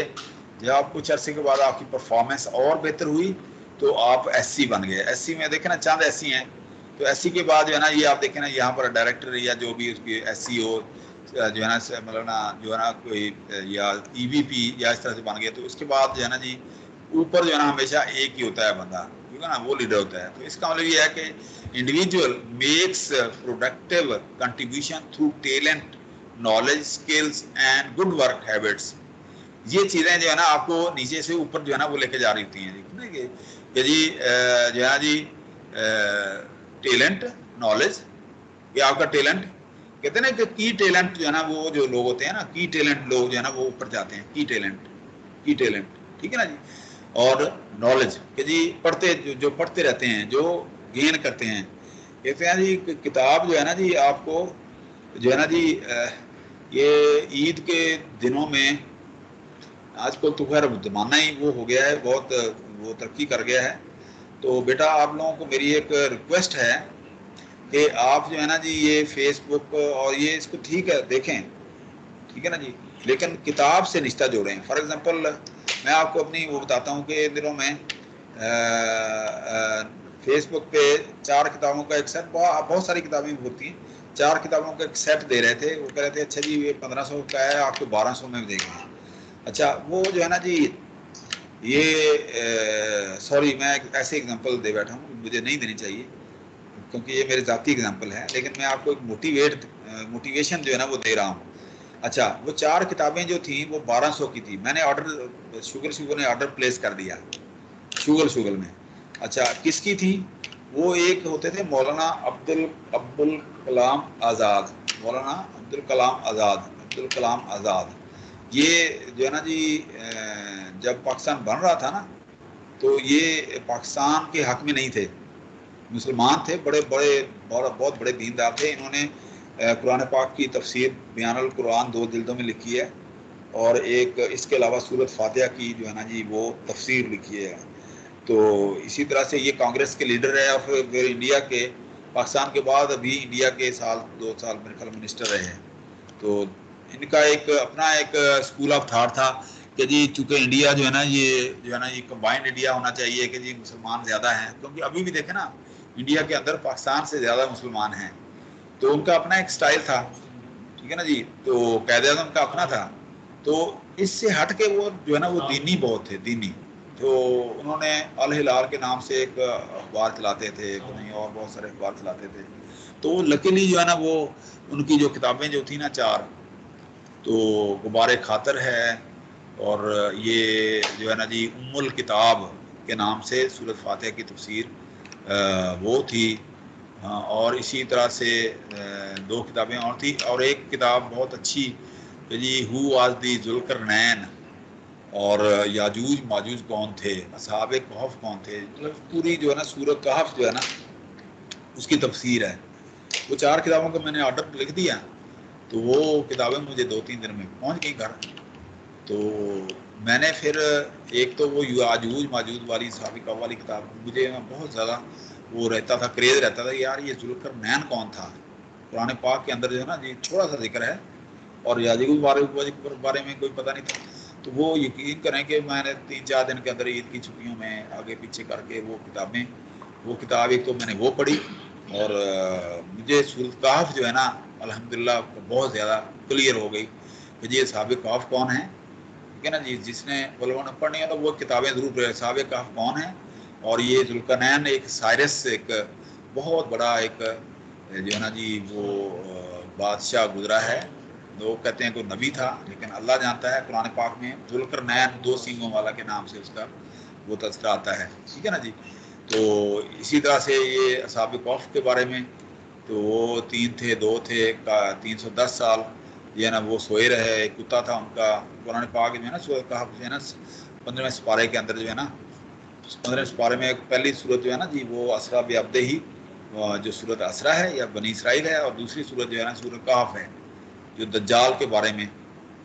जब आप कुछ अर्से के बाद आपकी परफॉर्मेंस और बेहतर हुई तो आप SC बन गए। SC में देखे ना चंद SC हैं, तो SC के बाद जो है ना ये आप देखें ना यहाँ पर डायरेक्टर या जो भी उसकी SC हो जो है ना मतलब ना जो है ना कोई या EVP या इस तरह से बन गए। तो उसके बाद जो है ना जी ऊपर जो है ना हमेशा एक ही होता है बंदा, ठीक है ना, वो लीडर होता है। तो इसका मतलब ये है कि individual makes productive contribution through talent, knowledge, skills and good work habits. ये चीजें जो है ना आपको नीचे से ऊपर जो है ना वो लेके जा रही होती हैं जी, कि जी जो है जी टैलेंट, नॉलेज, ये आपका टैलेंट, कहते हैं ना कि की टैलेंट जो है ना वो जो लोग होते हैं ना, की टैलेंट लोग जो है ना वो ऊपर जाते हैं, की टैलेंट, की टैलेंट, ठीक है ना जी। और नॉलेज कि जी पढ़ते, जो पढ़ते रहते हैं, जो गेन करते हैं, कहते हैं जी किताब जो है ना जी आपको जो है ना जी ये ईद के दिनों में, आजकल तो खैर जमाना ही वो हो गया है, बहुत वो तरक्की कर गया है। तो बेटा आप लोगों को मेरी एक रिक्वेस्ट है कि आप जो है ना जी ये फेसबुक और ये इसको ठीक है देखें, ठीक है ना जी, लेकिन किताब से रिश्ता जोड़ें। फॉर एग्जांपल मैं आपको अपनी वो बताता हूँ कि इन दिनों में फेसबुक पे 4 किताबों का एक सेट, बहुत सारी किताबें होती हैं, 4 किताबों का एक सेट दे रहे थे। वो कह रहे थे अच्छा जी ये 1500 का है, आपको 1200 में देंगे। अच्छा वो जो है ना जी ये सॉरी मैं ऐसे एग्जांपल दे बैठा हूँ, मुझे नहीं देनी चाहिए क्योंकि ये मेरे जाती एग्जांपल है, लेकिन मैं आपको एक मोटिवेशन जो है ना वो दे रहा हूँ। अच्छा वो 4 किताबें जो थी वो 1200 की थी। मैंने ऑर्डर शुगर ने ऑर्डर प्लेस कर दिया शुगर में। अच्छा किसकी थी वो? एक होते थे मौलाना अब्दुल कलाम आज़ाद, मौलाना अब्दुल कलाम आज़ाद। ये जो है ना जी जब पाकिस्तान बन रहा था ना, तो ये पाकिस्तान के हक में नहीं थे, मुसलमान थे, बड़े बड़े बहुत बड़े दीनदार थे। इन्होंने कुरान पाक की तफसीर बयानुल कुरान 2 जिल्दों में लिखी है, और एक इसके अलावा सूरत फातिहा की जो है ना जी वो तफसीर लिखी है। तो इसी तरह से ये कांग्रेस के लीडर है, और फिर इंडिया के, पाकिस्तान के बाद अभी इंडिया के 2 साल मेरे ख्याल मिनिस्टर रहे हैं। तो इनका एक अपना एक स्कूल ऑफ थॉट था कि जी चूंकि इंडिया जो है ना ये कंबाइंड इंडिया होना चाहिए, कि जी मुसलमान ज़्यादा हैं, क्योंकि अभी भी देखें ना इंडिया के अंदर पाकिस्तान से ज़्यादा मुसलमान हैं। तो उनका अपना एक स्टाइल था, ठीक है ना जी, तो कायद-ए-आज़म का अपना था। तो इससे हट के वो जो है ना वो दीनी बहुत थे, दीनी। तो उन्होंने अल हिलाल के नाम से एक अखबार चलाते थे, कहीं और बहुत सारे अखबार चलाते थे। तो लकीली जो है ना वो उनकी जो किताबें जो थी ना 4, तो गुबारे खातर है, और ये जो है ना जी उम्मुल किताब के नाम से सूरत फातिहा की तफसीर वो थी। और इसी तरह से 2 किताबें और थी, और एक किताब बहुत अच्छी कि जी हु वाज दी जुल्करनैन, और याजूज माजूज कौन थे, असहाबे कहफ कौन थे, मतलब पूरी जो है ना सूरत कहफ जो है ना उसकी तफसीर है। वो 4 किताबों का मैंने ऑर्डर लिख दिया, तो वो किताबें मुझे 2-3 दिन में पहुंच गई घर। तो मैंने फिर एक तो वो याजूज माजूज वाली साबिका वाली किताब मुझे बहुत ज़्यादा वो रहता था, क्रेज रहता था यार ये जुल्करनैन कौन था। कुरान पाक के अंदर जो है ना जी थोड़ा सा जिक्र है, और याजूज बारे में कोई पता नहीं था। तो वो यकीन करें कि मैंने 3-4 दिन के अंदर ईद की छुट्टियों में आगे पीछे करके वो किताब एक तो मैंने वो पढ़ी, और मुझे सूरत कहफ जो है ना अल्हम्दुलिल्लाह बहुत ज़्यादा क्लियर हो गई कि जी साहब कहफ कौन है, ठीक है ना जी। जिसने ने पढ़नी है तो वो किताबें ज़रूर, साहब कहफ कौन है। और ये जुल्करनैन एक साइरस, एक बहुत बड़ा एक जो है ना जी वो बादशाह गुजरा है। लोग कहते हैं कोई नबी था, लेकिन अल्लाह जानता है। कुरान पाक में जुल्करनैन 2 सींगों वाला के नाम से उसका वो तज़किरा आता है, ठीक है ना जी। तो इसी तरह से ये असहाब कहफ के बारे में, तो वो 3 थे, 2 थे, 310 साल जो है ना वो सोए रहे, एक कुत्ता था उनका। कुरान पाक जो है ना सूरत कहफ जो है ना 15वें सिपारे के अंदर जो है ना 15वें सिपारे में एक पहली सूरत जो है ना जी वो असरा बेअब्दे ही जो सूरत असरा है या बनी इसराइल है, और दूसरी सूरत जो है ना सूरत कहफ है, जो दज्जाल के बारे में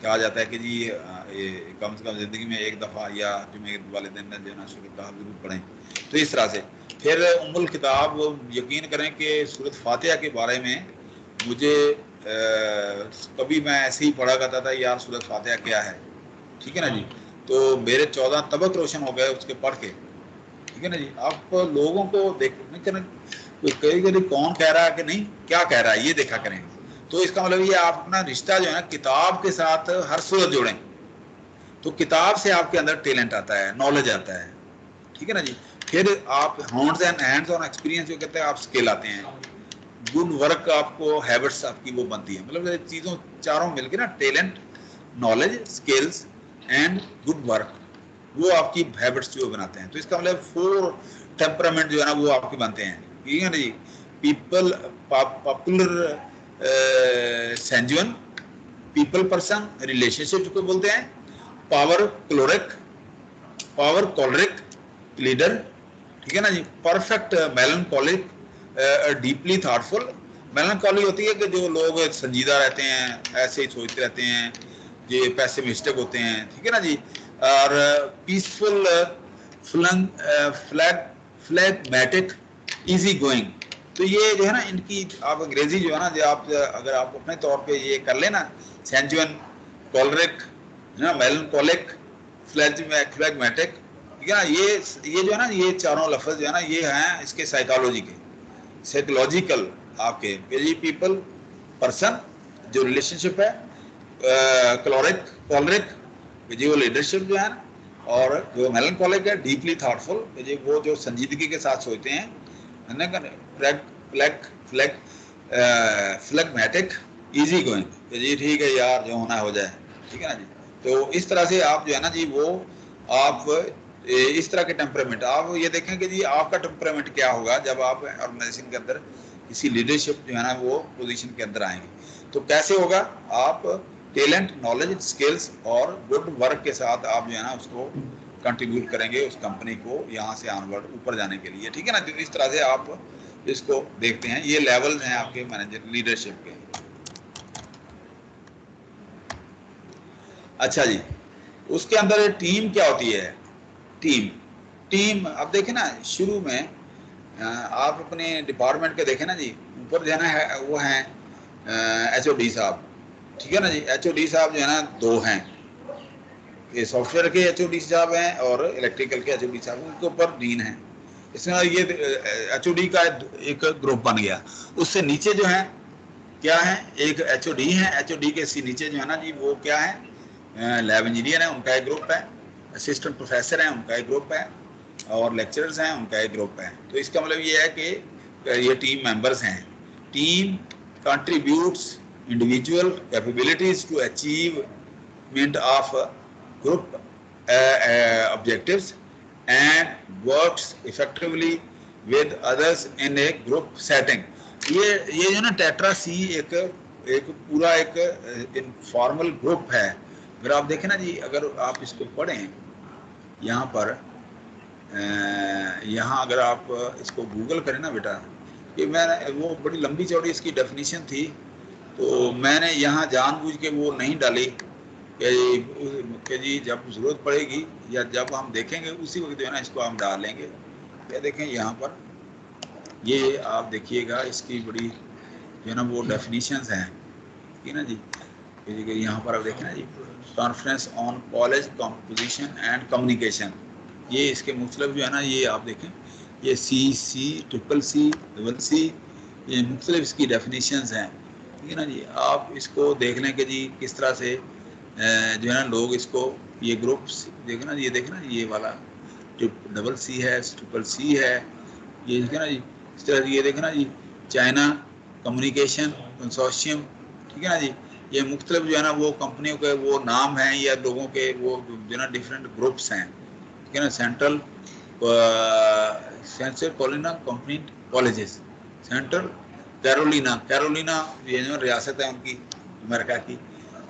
कहा जाता है कि जी ये कम से कम ज़िंदगी में एक दफ़ा या जुमे वाले दिन जो है ना सूरत कहफ जरूर पढ़ें। तो इस तरह से फिर उम्मुल किताब, यकीन करें कि सूरत फातिहा के बारे में मुझे कभी मैं ऐसे ही पढ़ा करता था यार सूरत फातिहा क्या है, ठीक है ना जी। तो मेरे 14 तबक रोशन हो गए उसके पढ़ के, ठीक है ना जी। आप लोगों को देखने करें कई कौन कह रहा है कि नहीं क्या कह रहा है ये देखा करें। तो इसका मतलब ये आप अपना रिश्ता जो है ना किताब के साथ हर सूरत जोड़ें, तो किताब से आपके अंदर टैलेंट आता है, नॉलेज आता है, ठीक है ना जी। फिर आप हैंड्स ऑन एक्सपीरियंस जो कहते हैं, आप स्किल आते हैं, गुड वर्क आपको हैबिट्स आपकी वो बनती है। मतलब चीज़ों चारों मिलकर ना, talent, knowledge, skills and good work, वो आपकी हैबिट्स जो बनाते हैं। तो इसका मतलब 4 टेम्परामेंट जो है ना वो आपके बनते हैं, ठीक है ना जी। People popular sanguine, people person, relationship को बोलते हैं, पावर कॉलरिक लीडर, ठीक है ना जी। Perfect melancholic, deeply thoughtful. Melancholy होती है कि जो लोग संजीदा रहते हैं, ऐसे ही सोचते रहते हैं, ये पैसिमिस्टिक होते हैं, ठीक है ना जी। और पीसफुल, फ्लैगमेटिक, इजी गोइंग। तो ये जो है ना, इनकी आप अंग्रेजी जो है ना, जो आप अगर आप अपने तौर पे ये कर लेना, सेंजुअन, कॉलरिक, है ना, मेलनकॉलिक, फ्लैगमेटिक, ठीक है ना, ये जो है ना, ये चारों लफ्ज जो है ना, ये हैं इसके साइकोलॉजिकल आपके पीपल पर्सन जो रिलेशनशिप है, कॉलरिक जो लीडरशिप जो है, और जो मेलनकॉलिक है डीपली थॉटफुल, वो जो संजीदगी के साथ सोचते हैं, फ्लैगमेटिक, इजी गोइंग, जी ठीक है यार, जो होना हो जाए, ठीक है ना जी। तो इस तरह से आप जो है ना जी, वो आप इस तरह के टेम्परामेंट, आप ये देखें कि जी आपका टेम्परामेंट क्या होगा जब आप ऑर्गेनाइजेशन के अंदर किसी लीडरशिप जो है ना वो पोजीशन के अंदर आएंगे। तो कैसे होगा, आप टैलेंट, नॉलेज, स्किल्स और गुड वर्क के साथ आप जो है ना उसको कंट्रीब्यूट करेंगे उस कंपनी को यहाँ से ऑनवर्ड ऊपर जाने के लिए, ठीक है ना। तो इस तरह से आप इसको देखते हैं, ये लेवल्स हैं आपके मैनेजर लीडरशिप के। अच्छा जी, उसके अंदर टीम क्या होती है, टीम अब देखें ना, शुरू में आप अपने डिपार्टमेंट के देखें ना जी, ऊपर जो है ना वो हैं HOD साहब, ठीक है ना जी। HOD साहब जो है ना 2 हैं, ये सॉफ्टवेयर के HOD साहब हैं और इलेक्ट्रिकल के HOD साहब, उनके ऊपर डीन हैं। इसमें ये HOD का एक ग्रुप बन गया। उससे नीचे जो है क्या है, एक HOD है, HOD के नीचे जो है ना जी वो क्या है, लैब इंजीनियर है, उनका एक ग्रुप है, असिस्टेंट प्रोफेसर हैं, उनका एक ग्रुप है, और लेक्चरर्स हैं, उनका एक ग्रुप है। तो इसका मतलब ये है कि ये टीम मेंबर्स हैं। Team contributes individual capabilities to achievement of group objectives and works effectively with others in a group setting। ये जो ना टेट्रा सी एक पूरा एक इनफॉर्मल ग्रुप है। अगर आप देखें ना जी, अगर आप इसको पढ़ें यहाँ पर, यहाँ अगर आप इसको गूगल करें ना बेटा, कि मैंने वो बड़ी लंबी चौड़ी इसकी डेफिनेशन थी, तो मैंने यहाँ जानबूझ के वो नहीं डाली कि जी जब ज़रूरत पड़ेगी या जब हम देखेंगे उसी वक्त जो है ना इसको हम डाल लेंगे। क्या देखें यहाँ पर, ये आप देखिएगा, इसकी बड़ी जो है ना वो डेफिनेशंस हैं, ठीक है ना जी। यहाँ पर आप देखें ना जी, conference on college composition and communication, ये इसके मुख्तलिफ जो है ना, ये आप देखें, ये CC, CCC, ये मुख्तलिफ इसकी डेफिनेशंस हैं, ठीक है ना जी। आप इसको देख लें कि जी किस तरह से जो है ना लोग इसको, ये ग्रुप्स देखें ना, ये देखें ना, ये वाला CCC है, CCC है, ये देखें ना जी, इस तरह ये देखें ना जी, चाइना कम्युनिकेशन कंसोर्शियम, ठीक है ना जी। ये मुख्तलिफ जो है ना वो कंपनियों के वो नाम हैं या लोगों के वो जो है ना डिफरेंट ग्रुप्स हैं, ठीक है ना। Central Carolina company colleges, central Carolina ये जो रियासत है उनकी, अमेरिका की,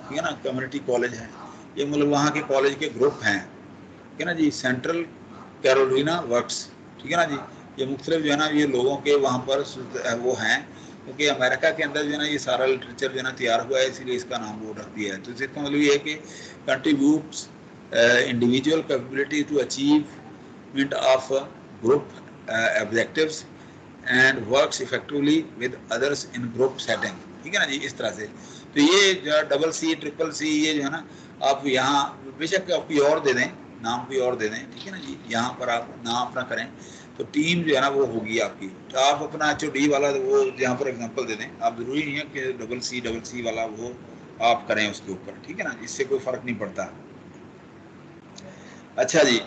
ठीक है ना, कम्युनिटी कॉलेज है, ये मतलब वहाँ के कॉलेज के ग्रुप हैं, ठीक है ना जी। सेंट्रल कैरोलिना वर्क्स, ठीक है ना जी। ये मुख्तलिफ जो है ना ये लोगों के वहाँ पर वो हैं, क्योंकि अमेरिका के अंदर जो है ना ये सारा लिटरेचर जो है ना तैयार हुआ है, इसलिए इसका नाम वो रख दिया है। तो इसका मतलब ये है कि contributes individual capability to achievement of group objectives and works effectively with others in group setting, ठीक है ना जी, इस तरह से। तो ये जो CCC, CCC, ये जो है ना, आप यहाँ बेशक आप कोई और दे दें, नाम कोई और दे दें, ठीक है ना जी, यहाँ पर आप नाम अपना करें, तो टीम जो है ना वो होगी आपकी। तो आप अपना HOD वाला वो यहाँ पर एग्जांपल दे दें, आप ज़रूरी नहीं है कि CCC वाला वो आप करें उसके ऊपर, ठीक है ना, इससे कोई फ़र्क नहीं पड़ता। अच्छा जी,